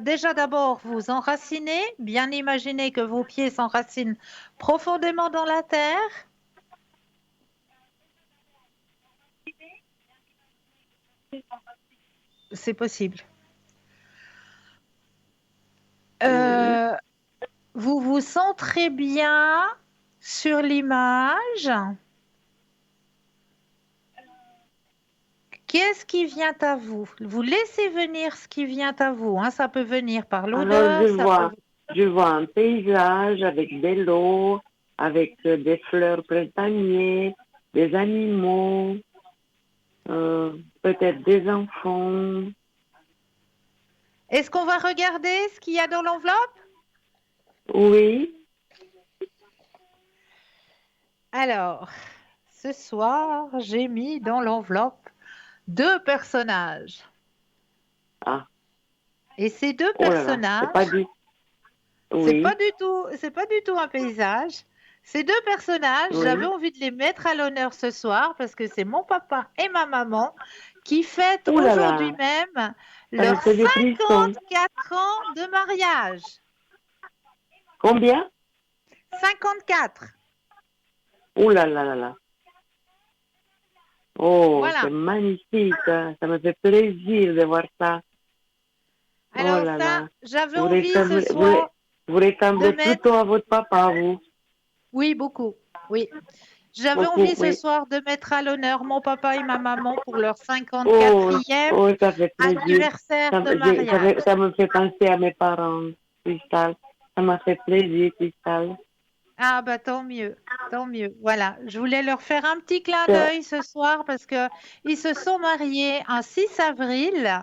Déjà, d'abord, vous enracinez. Bien imaginer que vos pieds s'enracinent profondément dans la terre. C'est possible. Oui. Vous vous centrez bien sur l'image. Qu'est-ce qui vient à vous? Vous laissez venir ce qui vient à vous, hein. Ça peut venir par Alors, l'odeur, ça peut... je vois un paysage avec de l'eau, avec des fleurs printaniers, des animaux, peut-être des enfants. Est-ce qu'on va regarder ce qu'il y a dans l'enveloppe? Oui. Alors, ce soir, j'ai mis dans l'enveloppe 2 personnages. Ah, Et ces 2 oh là là, c'est pas personnages, du... c'est pas Oui, du tout un paysage. Ces 2 personnages, oui. j'avais envie de les mettre à l'honneur ce soir parce que c'est mon papa et ma maman qui fêtent Oh là aujourd'hui là, même ça me leurs fait des frissons. 54 ans de mariage. Combien? 54. Oh là là là là. Oh, c'est Voilà. magnifique, hein. Ça me fait plaisir de voir ça. Oh Alors là ça, là. j'avais Vous envie ce ressemblez, soir vous de ressemblez plutôt mettre... à votre papa, vous. Oui, beaucoup. Oui. J'avais Beaucoup, envie ce oui. soir de mettre à l'honneur mon papa et ma maman pour leur Oh, 54e oh, ça fait plaisir. anniversaire de mariage. Ça me fait penser à mes parents, Cristal. Ça m'a fait plaisir, Cristal. Ah bah tant mieux, tant mieux. Voilà, je voulais leur faire un petit clin Ça- d'œil ce soir parce que ils se sont mariés un 6 avril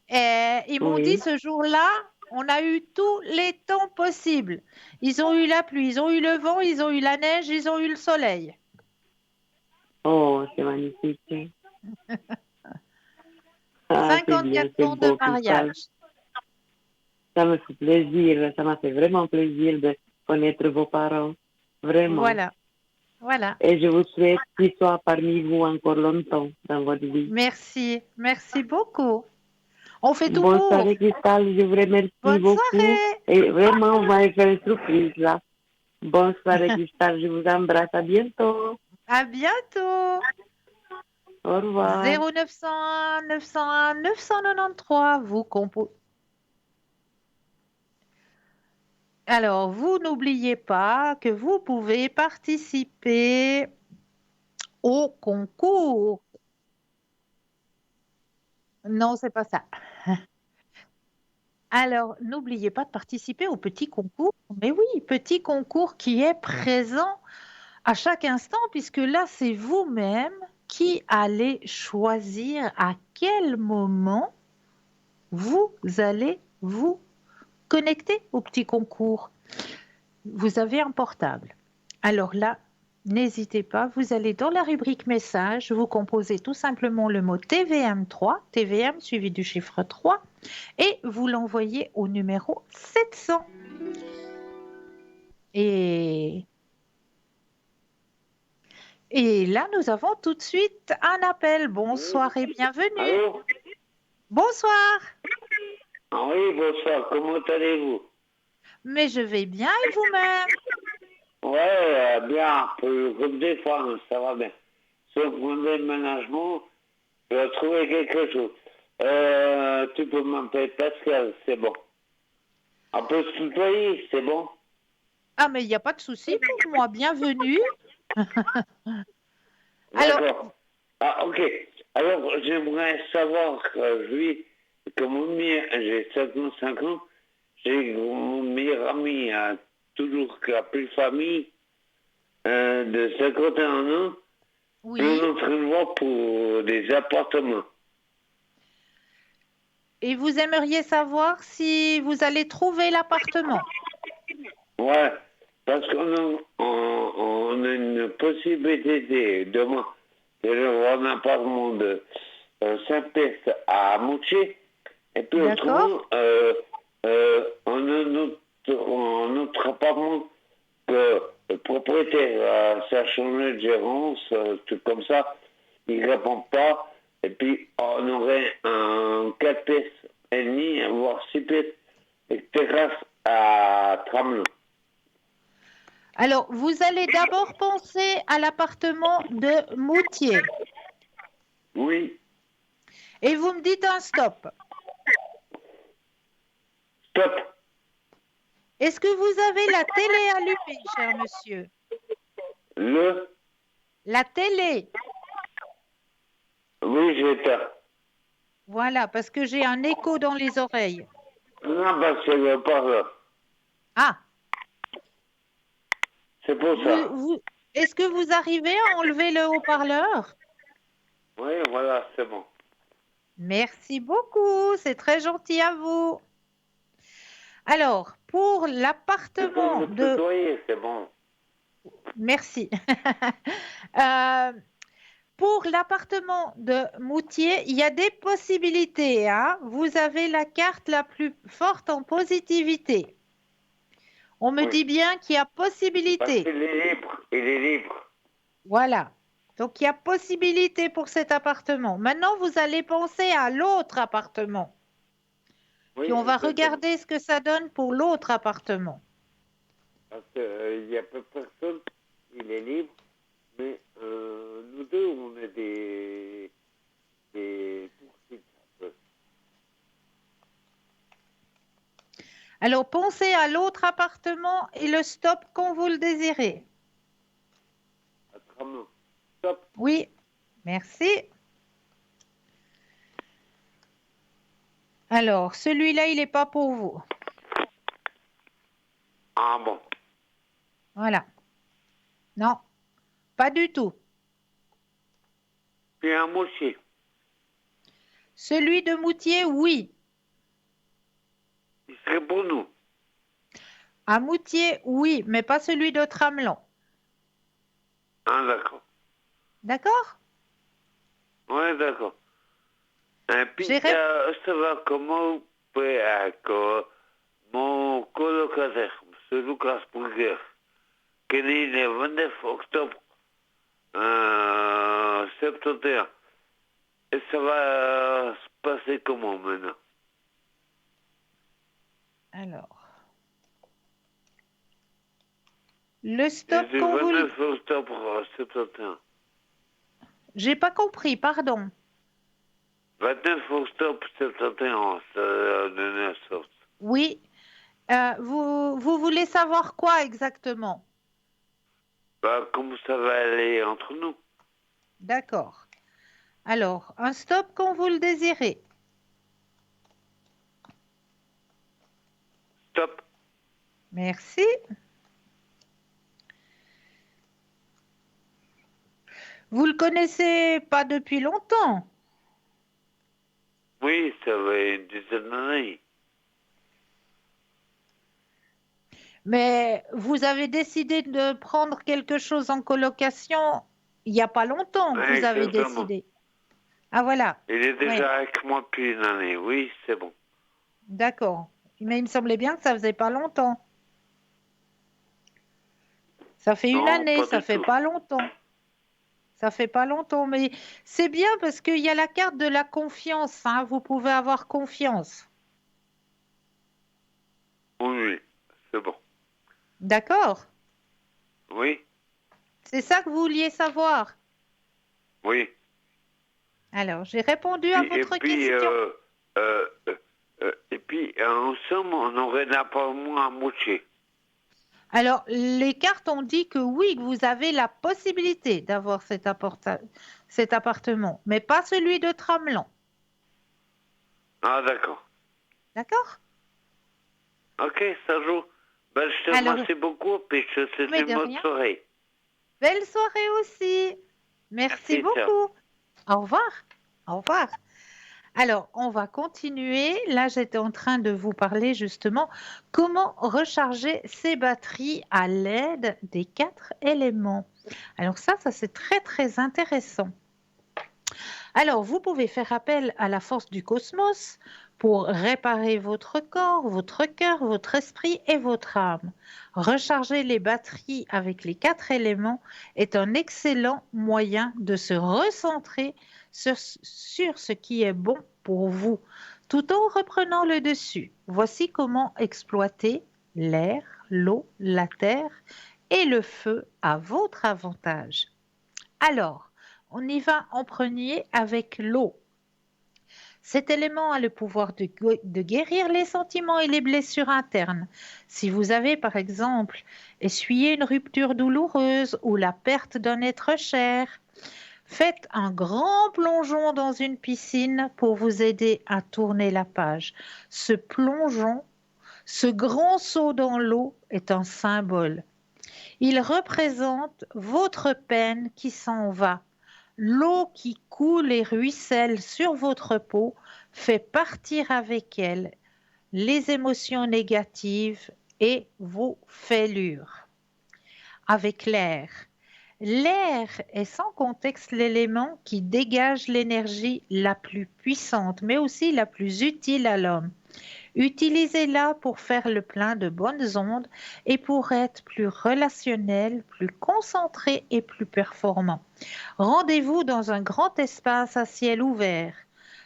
et ils m'ont dit Oui. ce jour-là, on a eu tous les temps possibles. Ils ont eu la pluie, ils ont eu le vent, ils ont eu la neige, ils ont eu le soleil. Oh, c'est magnifique. Ah, c'est bien, 54 c'est ans de beau, Cristal. mariage. Ça me fait plaisir, ça m'a fait vraiment plaisir de connaître vos parents. Vraiment. Voilà, voilà. Et je vous souhaite qu'ils soient parmi vous encore longtemps dans votre vie. Merci, merci beaucoup. On fait tout Bonne pour. soirée, Cristal. Je vous remercie Bonne beaucoup. soirée. Et vraiment, on va faire une surprise là. Bonne soirée, Cristal. Je vous embrasse. À bientôt. À bientôt. Au revoir. 0901 901 993, vous composez. Alors, vous n'oubliez pas que vous pouvez participer au concours. Non, c'est pas ça. Alors, n'oubliez pas de participer au petit concours. Mais oui, petit concours qui est présent à chaque instant, puisque là, c'est vous-même qui allez choisir à quel moment vous allez vous connecter au petit concours. Vous avez un portable. Alors là, n'hésitez pas, vous allez dans la rubrique message, vous composez tout simplement le mot TVM3, TVM suivi du chiffre 3, et vous l'envoyez au numéro 700. Et là, nous avons tout de suite un appel. Bonsoir et bienvenue. Allô? Bonsoir. Ah oui, bonsoir, comment allez-vous? Mais je vais bien et vous-même? Ouais, bien, comme des fois, ça va bien. Sauf mon déménagement, je vais trouver quelque chose. Tu peux m'appeler Pascal, c'est bon. On peut se tutoyer, c'est bon? Ah, mais il n'y a pas de souci pour moi. Bienvenue. Alors, D'accord. Ah, ok. Alors, j'aimerais savoir que mon meilleur, j'ai 55 ans, j'ai mon meilleur ami, toujours qui a plus de famille, de 51 ans, oui. on est en train de voir pour des appartements. Et vous aimeriez savoir si vous allez trouver l'appartement? Ouais, parce on a une possibilité demain de voir un appartement de 5 pièces à Moutier. Et puis D'accord. autrement, on a notre appartement que le propriétaire s'est changé de gérance, tout comme ça, il ne répond pas. Et puis on aurait un 4 pièces et demi, voire 6 pièces, et terrasse à Tramelin. Alors, vous allez d'abord penser à l'appartement de Moutier. Oui, Et vous me dites un stop. stop. Est-ce que vous avez la télé allumée, cher monsieur? La télé. Oui, j'éteins. Voilà, parce que j'ai un écho dans les oreilles. Non, bah, c'est le parleur. Ah, C'est pour ça. est-ce que vous arrivez à enlever le haut-parleur? Oui, voilà, c'est bon. Merci beaucoup, c'est très gentil à vous. Alors, pour Tu peux l'appartement me de... tutoyer, c'est bon. Merci. Euh, pour l'appartement de Moutier, il y a des possibilités, hein. Vous avez la carte la plus forte en positivité. On me Oui. dit bien qu'il y a Parce possibilité. qu'il est libre, il est libre. Voilà. Donc, il y a possibilité pour cet appartement. Maintenant, vous allez penser à l'autre appartement. Oui, Puis, on va exactement. regarder ce que ça donne pour l'autre appartement. Parce qu'il n'y a peu personne, il est libre, mais nous deux, on est des poursuites. un peu. Alors, pensez à l'autre appartement et le stop quand vous le désirez. À Tramelin. Stop. Oui, merci. Alors, celui-là, il n'est pas pour vous. Ah bon. Voilà. Non, pas du tout. Puis un moutier. Celui de Moutier, oui. Il serait pour nous. À Moutier, oui, mais pas celui de Tramelan. Ah, d'accord. D'accord? Ouais, d'accord. Et puis, J'ai ré- ça va comment vous pouvez mon colocataire, M. Lucas Brugger, qui est né le 29 octobre 71. Et ça va se passer comment maintenant? Alors, le stop C'est le quand vous... 29 octobre 71. J'ai pas compris, pardon. 29 octobre 71, ça de naissance. Oui. Vous voulez savoir quoi exactement? Bah, comment ça va aller entre nous? D'accord. Alors, un stop quand vous le désirez. Stop. Merci. Vous le connaissez pas depuis longtemps, Oui, ça va une dizaine d'années. mais vous avez décidé de prendre quelque chose en colocation il n'y a pas longtemps que vous avez Exactement. décidé. Ah voilà, Il est déjà ouais, avec moi depuis une année. Oui, c'est bon. d'accord. Mais il me semblait bien que ça faisait pas longtemps. Ça fait une Non, année, pas ça du fait tout. pas longtemps. Ça fait pas longtemps, mais c'est bien parce qu'il y a la carte de la confiance, hein. Vous pouvez avoir confiance. Oui, c'est bon. D'accord? Oui, C'est ça que vous vouliez savoir. oui. Alors, j'ai répondu à votre question. Et puis, en somme, on aurait l'appartement à moitié. Alors, les cartes ont dit que oui, que vous avez la possibilité d'avoir cet appartement, mais pas celui de Tramelan. Ah, d'accord. D'accord? Ok, ça joue. Ben, je te Alors, remercie beaucoup, puis je te souhaite mais une de bonne rien. soirée. Belle soirée aussi. Merci Merci, ciao. beaucoup. Au revoir. Au revoir. Alors, on va continuer. Là, j'étais en train de vous parler justement comment recharger ses batteries à l'aide des 4 éléments. Alors ça c'est très, très intéressant. Alors, vous pouvez faire appel à la force du cosmos pour réparer votre corps, votre cœur, votre esprit et votre âme. Recharger les batteries avec les 4 éléments est un excellent moyen de se recentrer sur ce qui est bon pour vous, tout en reprenant le dessus. Voici comment exploiter l'air, l'eau, la terre et le feu à votre avantage. Alors, on y va en premier avec l'eau. Cet élément a le pouvoir de guérir les sentiments et les blessures internes. Si vous avez, par exemple, essuyé une rupture douloureuse ou la perte d'un être cher, faites un grand plongeon dans une piscine pour vous aider à tourner la page. Ce plongeon, ce grand saut dans l'eau est un symbole. Il représente votre peine qui s'en va. L'eau qui coule et ruisselle sur votre peau fait partir avec elle les émotions négatives et vos fêlures. Avec l'air. L'air est sans contexte l'élément qui dégage l'énergie la plus puissante, mais aussi la plus utile à l'homme. Utilisez-la pour faire le plein de bonnes ondes et pour être plus relationnel, plus concentré et plus performant. Rendez-vous dans un grand espace à ciel ouvert.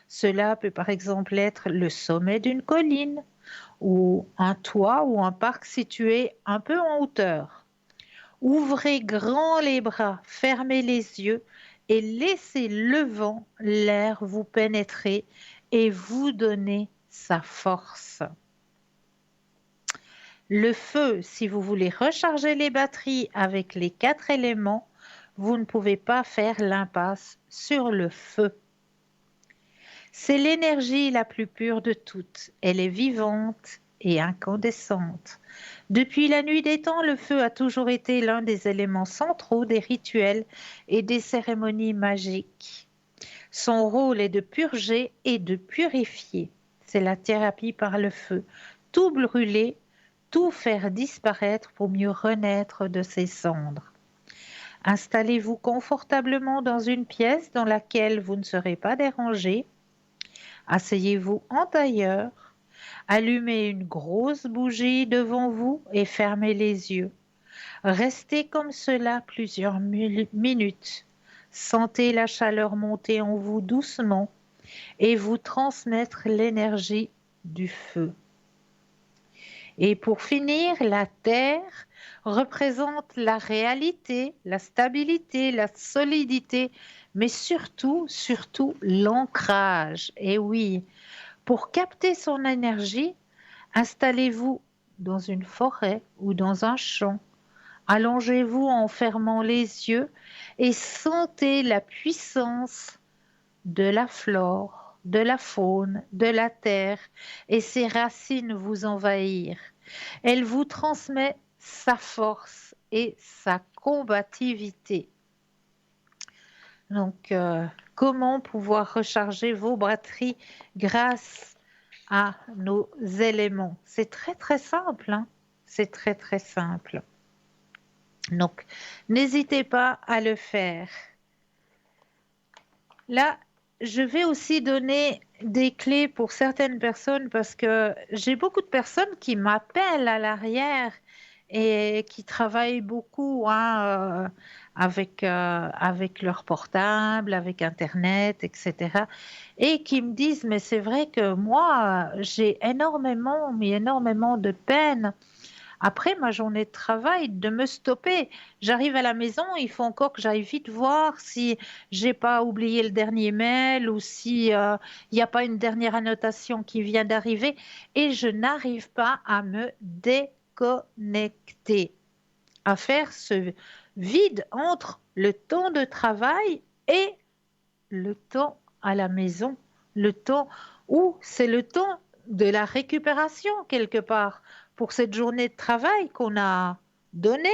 Cela peut par exemple être le sommet d'une colline ou un toit ou un parc situé un peu en hauteur. Ouvrez grand les bras, fermez les yeux et laissez le vent, l'air vous pénétrer et vous donner sa force. Le feu, si vous voulez recharger les batteries avec les 4 éléments, vous ne pouvez pas faire l'impasse sur le feu. C'est l'énergie la plus pure de toutes. Elle est vivante et incandescente. Depuis la nuit des temps, le feu a toujours été l'un des éléments centraux des rituels et des cérémonies magiques. Son rôle est de purger et de purifier. C'est la thérapie par le feu. Tout brûler, tout faire disparaître pour mieux renaître de ses cendres. Installez-vous confortablement dans une pièce dans laquelle vous ne serez pas dérangé. Asseyez-vous en tailleur. Allumez une grosse bougie devant vous et fermez les yeux. Restez comme cela plusieurs minutes. Sentez la chaleur monter en vous doucement et vous transmettre l'énergie du feu. Et pour finir, la terre représente la réalité, la stabilité, la solidité, mais surtout l'ancrage. Et oui, pour capter son énergie, installez-vous dans une forêt ou dans un champ. Allongez-vous en fermant les yeux et sentez la puissance de la flore, de la faune, de la terre et ses racines vous envahir. Elle vous transmet sa force et sa combativité. Donc, comment pouvoir recharger vos batteries grâce à nos éléments? C'est très très simple, hein? C'est très très simple. Donc, n'hésitez pas à le faire. Là, je vais aussi donner des clés pour certaines personnes parce que j'ai beaucoup de personnes qui m'appellent à l'arrière et qui travaillent beaucoup avec leur portable, avec Internet, etc. Et qui me disent, mais c'est vrai que moi, j'ai énormément de peine après ma journée de travail, de me stopper. J'arrive à la maison, il faut encore que j'aille vite voir si j'ai pas oublié le dernier mail ou si il n'y a pas une dernière annotation qui vient d'arriver et je n'arrive pas à me déconnecter, à faire ce vide entre le temps de travail et le temps à la maison, le temps où c'est le temps de la récupération quelque part pour cette journée de travail qu'on a donnée.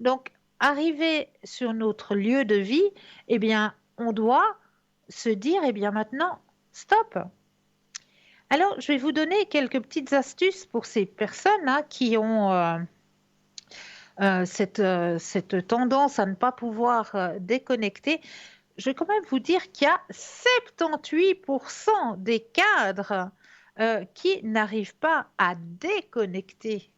Donc, arriver sur notre lieu de vie, eh bien, on doit se dire, eh bien, maintenant, stop. Alors, je vais vous donner quelques petites astuces pour ces personnes qui ont cette tendance à ne pas pouvoir déconnecter. je vais quand même vous dire qu'il y a 78% des cadres qui n'arrivent pas à déconnecter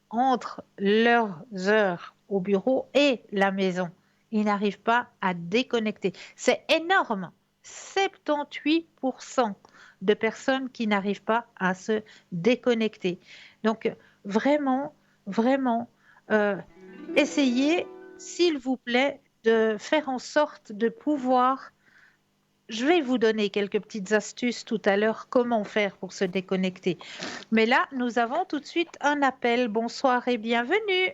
entre leurs heures au bureau et la maison. Ils n'arrivent pas à déconnecter. C'est énorme. 78% de personnes qui n'arrivent pas à se déconnecter. Donc, vraiment, vraiment, essayez, s'il vous plaît, de faire en sorte de pouvoir. Je vais vous donner quelques petites astuces tout à l'heure, comment faire pour se déconnecter. Mais là, nous avons tout de suite un appel. Bonsoir et bienvenue.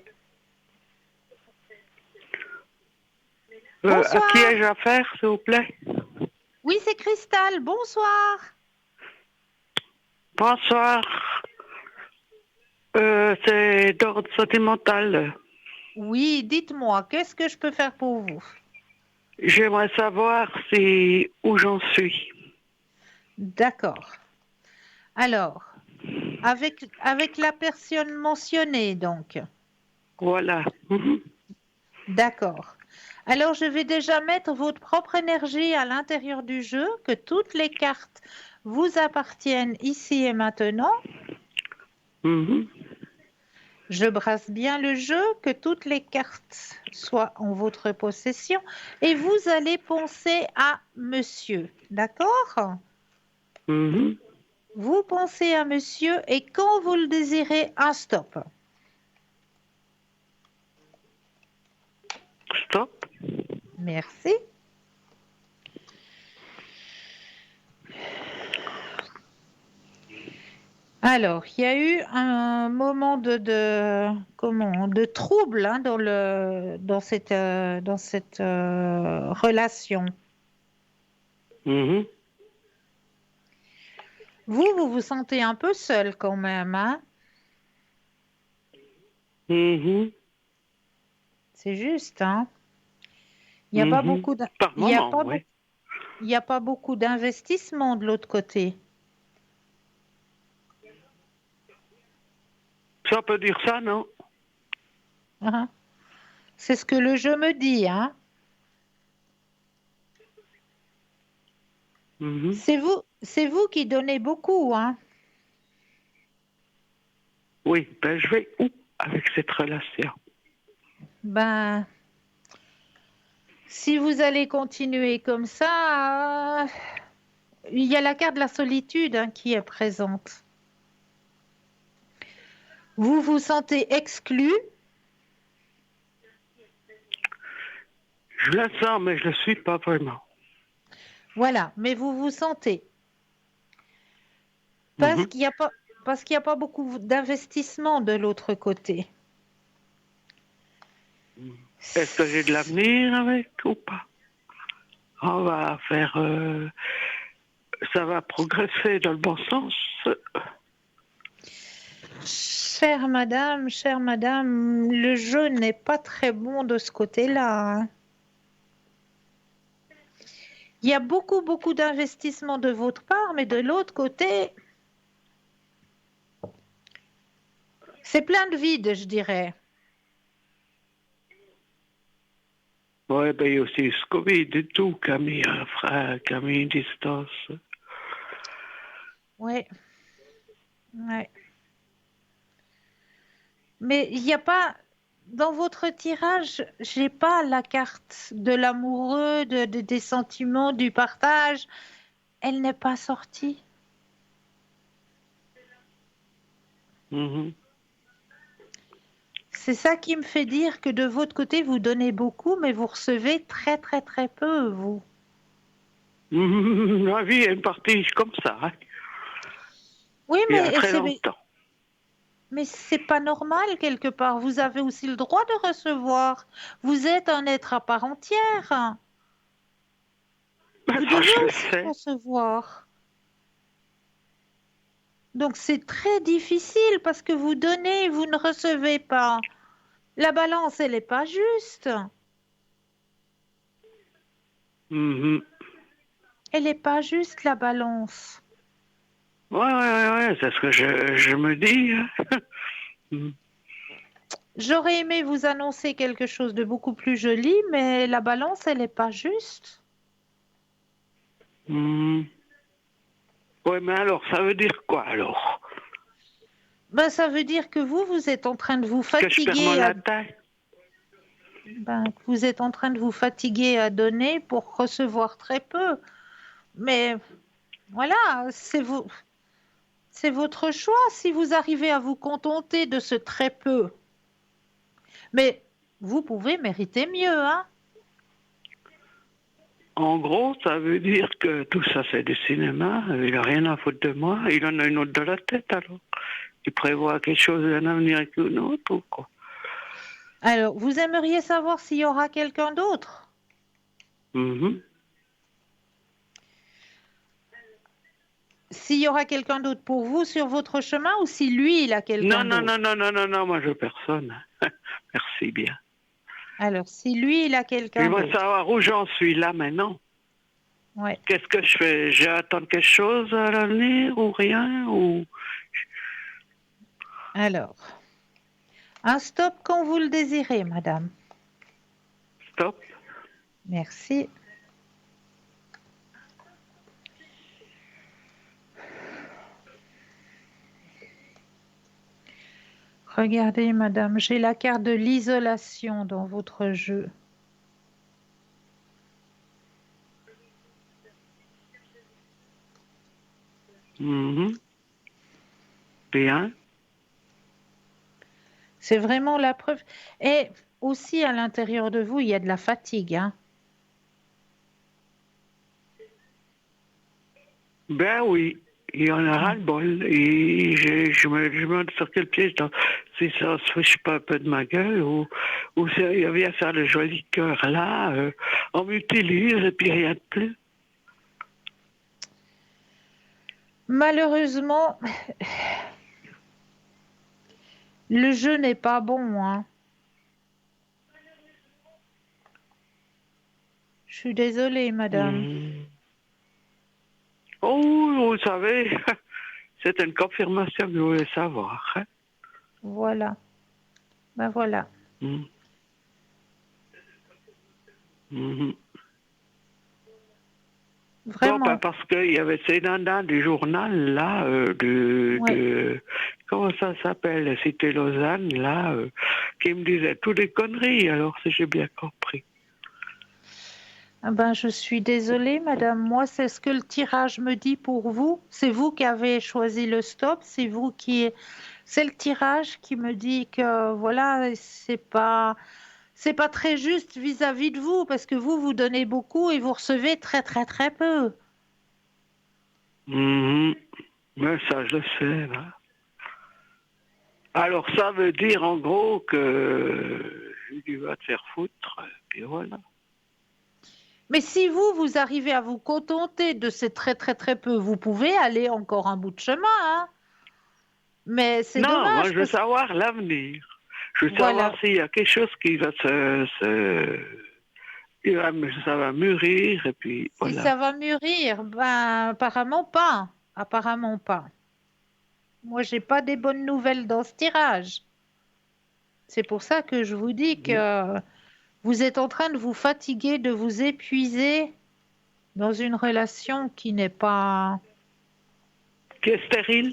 À Bonsoir. qui ai-je affaire, s'il vous plaît? Oui, c'est Cristal. Bonsoir. Bonsoir. C'est d'ordre sentimental. Oui, dites-moi, qu'est-ce que je peux faire pour vous? J'aimerais savoir où j'en suis. D'accord. Alors, avec la personne mentionnée, donc. Voilà. D'accord. Alors, je vais déjà mettre votre propre énergie à l'intérieur du jeu, que toutes les cartes vous appartiennent ici et maintenant. Je brasse bien le jeu, que toutes les cartes soient en votre possession. Et vous allez penser à monsieur, d'accord? Vous pensez à monsieur et quand vous le désirez, un stop. Stop. Merci. Alors, il y a eu un moment de trouble hein, dans cette relation. Vous vous sentez un peu seul quand même, hein? C'est juste, hein? Il n'y a pas beaucoup il y a pas beaucoup d'investissement de l'autre côté. Ça peut dire ça, non? C'est ce que le jeu me dit, hein? C'est vous qui donnez beaucoup, hein? Oui, ben je vais où avec cette relation? Ben, si vous allez continuer comme ça, il y a la carte de la solitude hein, qui est présente. Vous vous sentez exclu? Je le sens, mais je ne le suis pas vraiment. Voilà, mais vous vous sentez. Parce qu'il n'y a pas beaucoup d'investissement de l'autre côté. Est-ce que j'ai de l'avenir avec ou pas? On va faire... ça va progresser dans le bon sens. Chère madame, le jeu n'est pas très bon de ce côté-là. Hein. Il y a beaucoup d'investissement de votre part, mais de l'autre côté, c'est plein de vide, je dirais. Oui, ben il y a aussi ce Covid et tout qui a mis un frein, qui a mis une distance. Oui. Ouais. Mais il n'y a pas, dans votre tirage, j'ai pas la carte de l'amoureux, des sentiments, du partage. Elle n'est pas sortie. C'est ça qui me fait dire que de votre côté, vous donnez beaucoup, mais vous recevez très peu, vous. La vie est une partie comme ça. Hein. Oui, il y a très longtemps. Mais c'est pas normal quelque part. Vous avez aussi le droit de recevoir. Vous êtes un être à part entière. Vous devez aussi recevoir. Donc c'est très difficile parce que vous donnez, vous ne recevez pas. La balance, elle n'est pas juste. Elle n'est pas juste, la balance. Ouais, c'est ce que je me dis. J'aurais aimé vous annoncer quelque chose de beaucoup plus joli, mais la balance, elle n'est pas juste. Hmm. Oui, mais alors, ça veut dire quoi alors? Ben, ça veut dire que vous êtes en train de vous Que je perds fatiguer mon à... latin? que vous êtes en train de vous fatiguer à donner pour recevoir très peu. Mais voilà, c'est votre choix si vous arrivez à vous contenter de ce très peu. Mais vous pouvez mériter mieux, hein? En gros, ça veut dire que tout ça, c'est du cinéma. Il n'a rien à foutre de moi. Il en a une autre de la tête, alors. Il prévoit quelque chose d'un avenir avec une autre ou quoi? Alors, vous aimeriez savoir s'il y aura quelqu'un d'autre? Mhm. S'il y aura quelqu'un d'autre pour vous sur votre chemin ou si lui, il a quelqu'un Non, non, d'autre? non, non, non, non, non, moi je veux personne. Merci bien. Alors, si lui, il a quelqu'un J'aimerais d'autre. savoir où j'en suis là maintenant. Ouais. Qu'est-ce que je fais? J'attends quelque chose à l'avenir ou rien ou Alors, un stop quand vous le désirez, madame. stop? Merci. Regardez, madame, j'ai la carte de l'isolation dans votre jeu. Mhm. Bien. C'est vraiment la preuve. Et aussi, à l'intérieur de vous, il y a de la fatigue, hein. Ben oui, il y en a ras-le-bol. Et je me demande sur quel pied si ça se fiche pas un peu de ma gueule ou si il vient faire le joli cœur là, on m'utilise et puis rien de plus. Malheureusement, le jeu n'est pas bon, hein. Je suis désolée, madame. Mhm. Oh, vous savez, c'est une confirmation que je voulais savoir. Hein. Voilà. Ben voilà. Mhm. Mhm. Bon, ben Vraiment. parce qu'il y avait ces nanas du journal, là, Ouais. comment ça s'appelle, Cité Lausanne, là, qui me disaient toutes des conneries, alors si j'ai bien compris. Ah ben, je suis désolée, madame. Moi, c'est ce que le tirage me dit pour vous. C'est vous qui avez choisi le stop. C'est vous qui... C'est le tirage qui me dit que, voilà, c'est pas très juste vis-à-vis de vous parce que vous donnez beaucoup et vous recevez très, très, très peu. Mhm. Mais ça, je le sais, là. Alors ça veut dire en gros que tu vas te faire foutre, puis voilà. Mais si vous arrivez à vous contenter de ces très, très, très peu, vous pouvez aller encore un bout de chemin, hein. Mais c'est Non, moi dommage je veux parce que, savoir l'avenir. Je veux savoir voilà. s'il y a quelque chose qui va ça va mûrir et puis Si voilà. ça va mûrir, ben apparemment pas. Apparemment pas. Moi, j'ai pas des bonnes nouvelles dans ce tirage. C'est pour ça que je vous dis que vous êtes en train de vous fatiguer, de vous épuiser dans une relation qui n'est pas... Qui est stérile?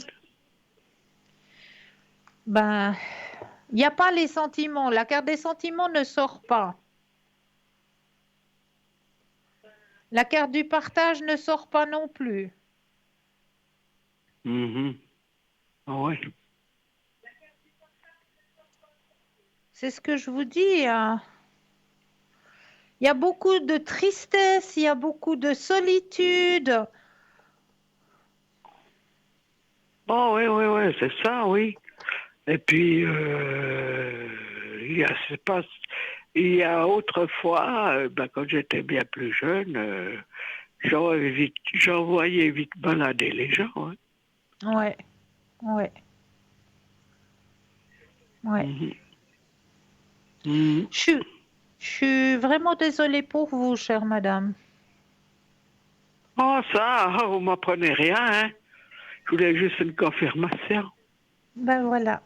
Ben, il n'y a pas les sentiments. La carte des sentiments ne sort pas. La carte du partage ne sort pas non plus. Mhm. Ah ouais. C'est ce que je vous dis, hein. Il y a beaucoup de tristesse, il y a beaucoup de solitude. Oh oui, oui, oui, c'est ça, oui. Et puis il y a autrefois, ben, quand j'étais bien plus jeune, j'envoyais vite balader les gens. Hein. Ouais, ouais, ouais. Mhm. Mhm. Je suis, je suis vraiment désolée pour vous, chère madame. Oh ça, vous m'apprenez rien, hein. Je voulais juste une confirmation. Ben voilà.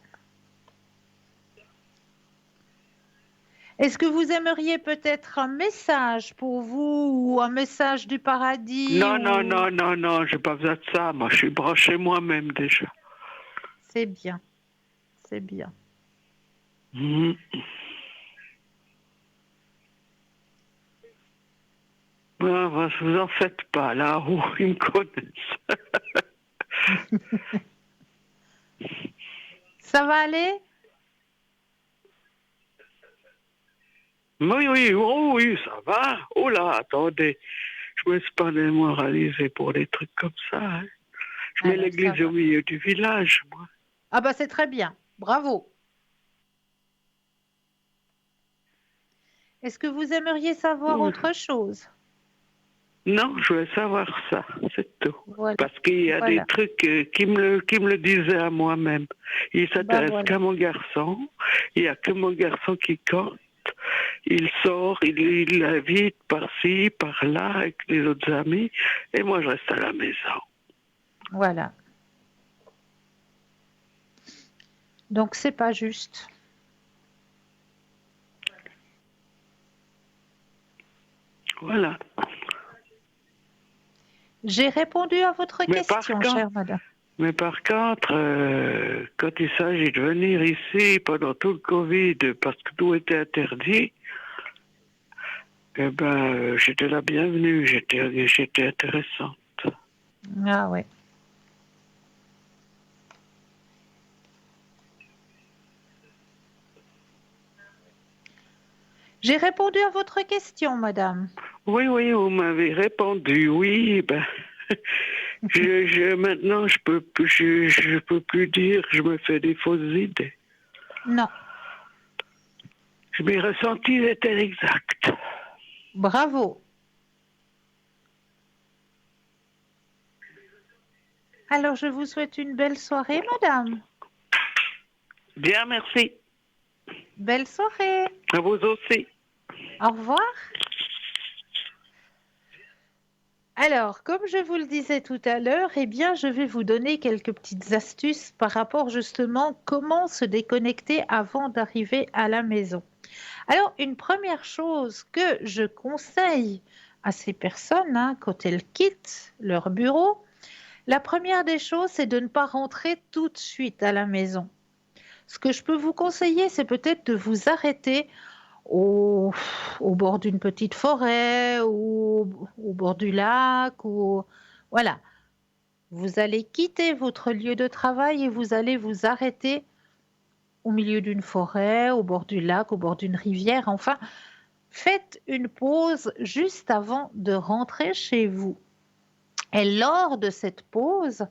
Est-ce que vous aimeriez peut-être un message pour vous ou un message du paradis Non, non, ou... non, non, non, j'ai pas besoin de ça. Moi, je suis branché moi-même déjà. C'est bien, c'est bien. Mhm. Ah, bah, vous en faites pas, là où ils me connaissent. Ça va aller? Oui, oui, oh, oui, ça va. Oh là, attendez, je me suis pas démoralisé pour des trucs comme ça. Hein. Je mets Alors, ça l'église va. au milieu du village, moi. Ah bah c'est très bien, bravo. Est-ce que vous aimeriez savoir Oui. autre chose? Non, je veux savoir ça, c'est tout. Voilà, Parce qu'il y a des voilà, trucs qui me le disaient à moi-même. Il bah s'intéresse voilà. qu'à mon garçon. Il n'y a que mon garçon qui compte. Il sort, il invite par-ci, par-là, avec les autres amis. Et moi, je reste à la maison. Voilà. Donc c'est pas juste. Voilà. J'ai répondu à votre Mais par question, contre, chère madame. quand il s'agit de venir ici pendant tout le Covid, parce que tout était interdit, eh ben, j'étais la bienvenue, j'étais intéressante. Ah ouais. J'ai répondu à votre question, madame. Oui, oui, vous m'avez répondu, oui, ben, maintenant, je peux plus dire, je me fais des fausses idées. Non. Mes ressentis étaient exacts. Bravo. Alors je vous souhaite une belle soirée, madame. Bien, merci. Belle soirée. À vous aussi. Au revoir. Alors, comme je vous le disais tout à l'heure, eh bien, je vais vous donner quelques petites astuces par rapport justement comment se déconnecter avant d'arriver à la maison. Alors, une première chose que je conseille à ces personnes, hein, quand elles quittent leur bureau, la première des choses, c'est de ne pas rentrer tout de suite à la maison. Ce que je peux vous conseiller, c'est peut-être de vous arrêter au, au bord d'une petite forêt ou au bord du lac ou voilà. Vous allez quitter votre lieu de travail et vous allez vous arrêter au milieu d'une forêt, au bord du lac, au bord d'une rivière. Enfin, faites une pause juste avant de rentrer chez vous. Et lors de cette pause,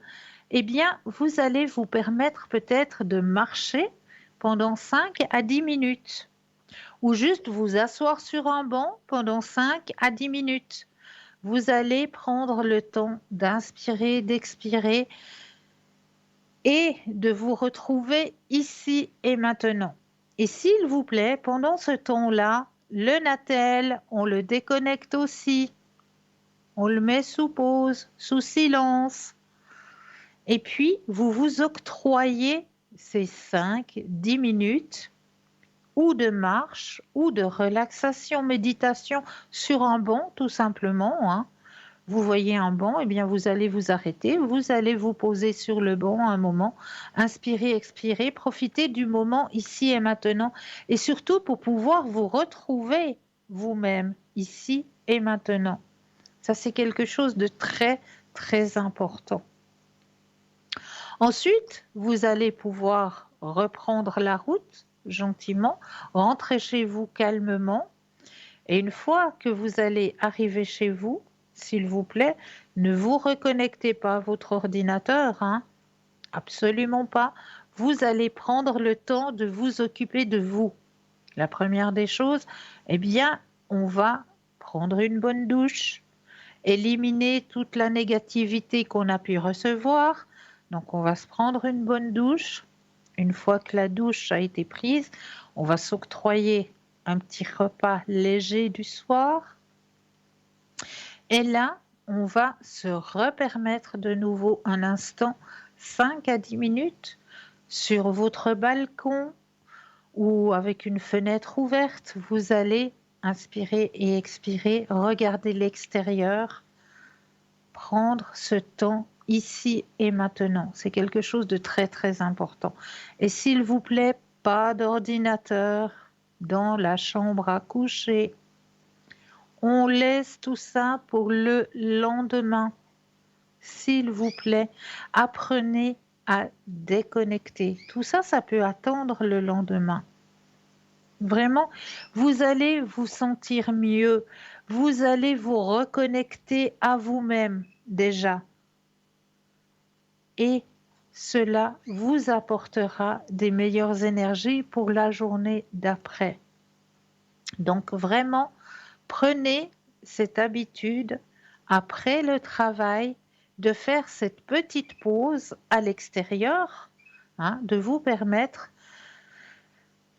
eh bien, vous allez vous permettre peut-être de marcher pendant 5 à 10 minutes ou juste vous asseoir sur un banc pendant 5 à 10 minutes. Vous allez prendre le temps d'inspirer, d'expirer et de vous retrouver ici et maintenant. Et s'il vous plaît, pendant ce temps-là, le Natel, on le déconnecte aussi. On le met sous pause, sous silence. Et puis, vous vous octroyez ces 5-10 minutes ou de marche ou de relaxation, méditation sur un banc, tout simplement. Hein. Vous voyez un banc, eh bien vous allez vous arrêter, vous allez vous poser sur le banc un moment, inspirer, expirer, profiter du moment ici et maintenant, et surtout pour pouvoir vous retrouver vous-même ici et maintenant. Ça, c'est quelque chose de très, très important. Ensuite, vous allez pouvoir reprendre la route gentiment, rentrer chez vous calmement. Et une fois que vous allez arriver chez vous, s'il vous plaît, ne vous reconnectez pas à votre ordinateur, hein, absolument pas. Vous allez prendre le temps de vous occuper de vous. La première des choses, eh bien, on va prendre une bonne douche, éliminer toute la négativité qu'on a pu recevoir. Donc, on va se prendre une bonne douche. Une fois que la douche a été prise, on va s'octroyer un petit repas léger du soir. Et là, on va se repermettre de nouveau un instant, 5 à 10 minutes, sur votre balcon ou avec une fenêtre ouverte, vous allez inspirer et expirer, regarder l'extérieur, prendre ce temps ici et maintenant. C'est quelque chose de très très important. Et s'il vous plaît, pas d'ordinateur dans la chambre à coucher. On laisse tout ça pour le lendemain. S'il vous plaît, apprenez à déconnecter. Tout ça, ça peut attendre le lendemain. Vraiment, vous allez vous sentir mieux. Vous allez vous reconnecter à vous-même déjà. Et cela vous apportera des meilleures énergies pour la journée d'après. Donc vraiment, prenez cette habitude après le travail de faire cette petite pause à l'extérieur, de vous permettre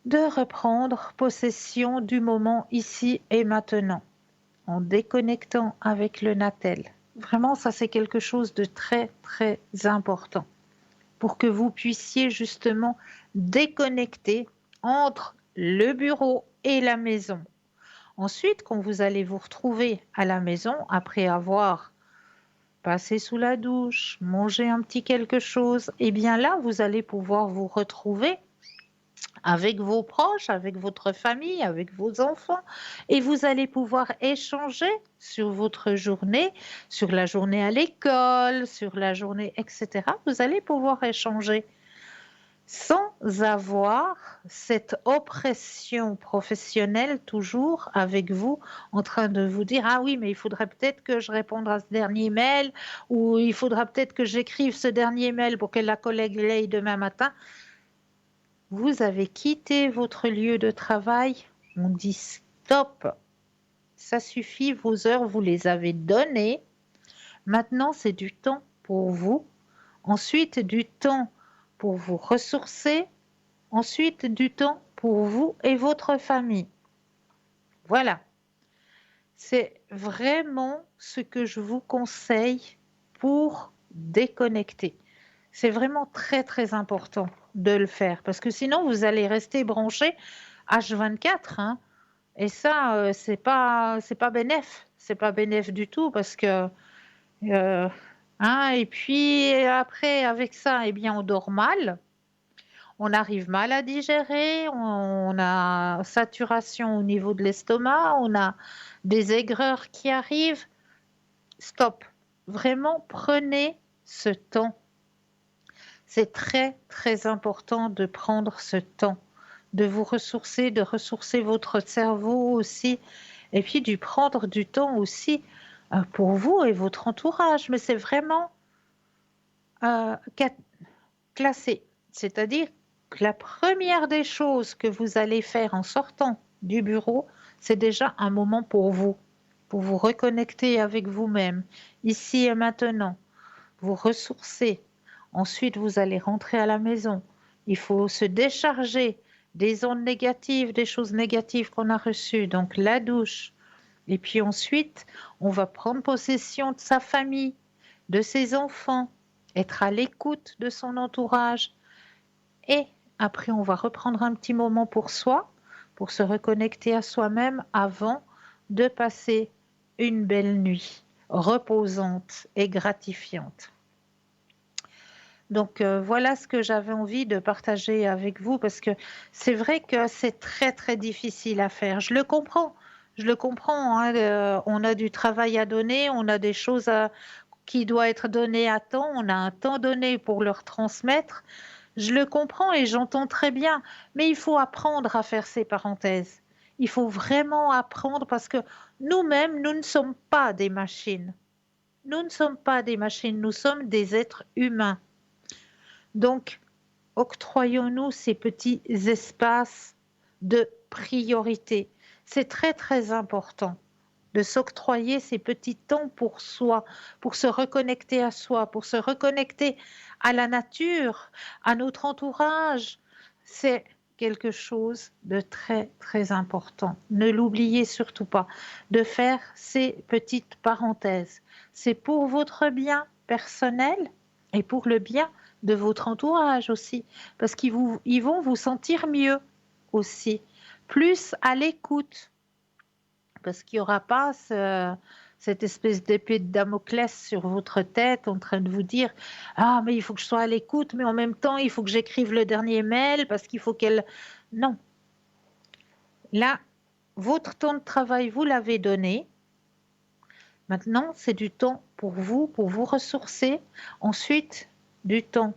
de reprendre possession du moment ici et maintenant, en déconnectant avec le Natel. Vraiment, ça c'est quelque chose de très très important pour que vous puissiez justement déconnecter entre le bureau et la maison. Ensuite, quand vous allez vous retrouver à la maison, après avoir passé sous la douche, mangé un petit quelque chose, et bien là, vous allez pouvoir vous retrouver avec vos proches, avec votre famille, avec vos enfants, et vous allez pouvoir échanger sur votre journée, sur la journée à l'école, sur la journée, etc. Vous allez pouvoir échanger sans avoir cette oppression professionnelle toujours avec vous, en train de vous dire: ah oui, mais il faudrait peut-être que je réponde à ce dernier mail, ou il faudra peut-être que j'écrive ce dernier mail pour que la collègue l'aie demain matin. Vous avez quitté votre lieu de travail, on dit stop, ça suffit, vos heures, vous les avez données. Maintenant, c'est du temps pour vous. Ensuite, du temps pour vous ressourcer. Ensuite, du temps pour vous et votre famille. Voilà. C'est vraiment ce que je vous conseille pour déconnecter. C'est vraiment très, très important de le faire parce que sinon, vous allez rester branché H24. Et ça, c'est pas bénef. C'est pas bénef du tout parce que... et puis après, avec ça, eh bien, on dort mal. On arrive mal à digérer, on a saturation au niveau de l'estomac, on a des aigreurs qui arrivent. Stop. Vraiment, prenez ce temps. C'est très, très important de prendre ce temps, de vous ressourcer, de ressourcer votre cerveau aussi, et puis de prendre du temps aussi pour vous et votre entourage. Mais c'est vraiment classé. C'est-à-dire que la première des choses que vous allez faire en sortant du bureau, c'est déjà un moment pour vous reconnecter avec vous-même, ici et maintenant, vous ressourcer. Ensuite, vous allez rentrer à la maison. Il faut se décharger des ondes négatives, des choses négatives qu'on a reçues, donc la douche. Et puis ensuite, on va prendre possession de sa famille, de ses enfants, être à l'écoute de son entourage. Et après, on va reprendre un petit moment pour soi, pour se reconnecter à soi-même avant de passer une belle nuit reposante et gratifiante. Donc voilà ce que j'avais envie de partager avec vous parce que c'est vrai que c'est très très difficile à faire. Je le comprends. On a du travail à donner, on a des choses qui doivent être données à temps, on a un temps donné pour leur transmettre. Je le comprends et j'entends très bien, mais il faut apprendre à faire ces parenthèses. Il faut vraiment apprendre parce que nous-mêmes, nous ne sommes pas des machines. Nous ne sommes pas des machines, nous sommes des êtres humains. Donc, octroyons-nous ces petits espaces de priorité. C'est très, très important de s'octroyer ces petits temps pour soi, pour se reconnecter à soi, pour se reconnecter à la nature, à notre entourage. C'est quelque chose de très, très important. Ne l'oubliez surtout pas, de faire ces petites parenthèses. C'est pour votre bien personnel et pour le bien de votre entourage aussi, parce qu'ils vont vous sentir mieux. aussi, plus à l'écoute, parce qu'il n'y aura pas cette espèce d'épée de Damoclès sur votre tête en train de vous dire « Ah, mais il faut que je sois à l'écoute, mais en même temps, il faut que j'écrive le dernier mail parce qu'il faut qu'elle… » Non. Là, votre temps de travail, vous l'avez donné. Maintenant, c'est du temps pour vous ressourcer. Ensuite, du temps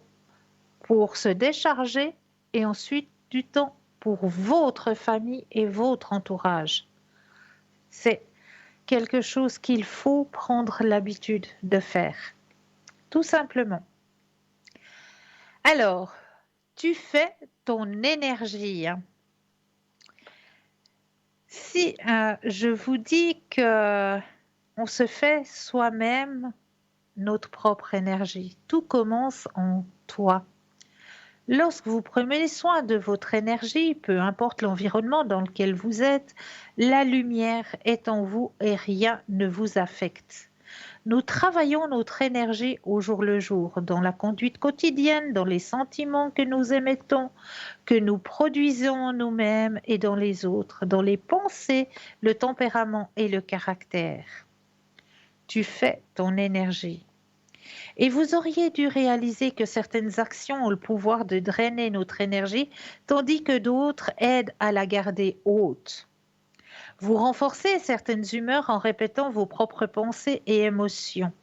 pour se décharger et ensuite du temps pour votre famille et votre entourage. C'est quelque chose qu'il faut prendre l'habitude de faire, tout simplement. Alors, tu fais ton énergie. Si je vous dis que on se fait soi-même notre propre énergie, tout commence en toi. Lorsque vous prenez soin de votre énergie, peu importe l'environnement dans lequel vous êtes, la lumière est en vous et rien ne vous affecte. Nous travaillons notre énergie au jour le jour, dans la conduite quotidienne, dans les sentiments que nous émettons, que nous produisons nous-mêmes et dans les autres, dans les pensées, le tempérament et le caractère. Tu fais ton énergie. Et vous auriez dû réaliser que certaines actions ont le pouvoir de drainer notre énergie, tandis que d'autres aident à la garder haute. Vous renforcez certaines humeurs en répétant vos propres pensées et émotions.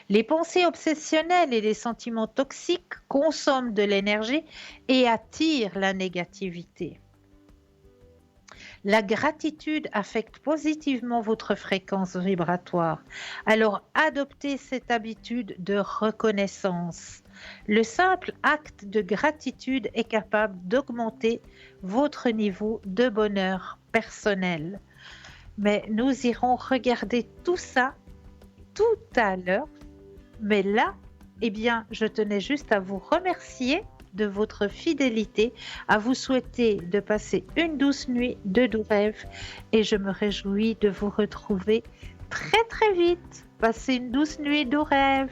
Les pensées obsessionnelles et les sentiments toxiques consomment de l'énergie et attirent la négativité. La gratitude affecte positivement votre fréquence vibratoire. Alors adoptez cette habitude de reconnaissance. Le simple acte de gratitude est capable d'augmenter votre niveau de bonheur personnel. Mais nous irons regarder tout ça tout à l'heure. Mais là, eh bien, je tenais juste à vous remercier de votre fidélité, à vous souhaiter de passer une douce nuit de doux rêves et je me réjouis de vous retrouver très très vite. Passez une douce nuit de doux rêves.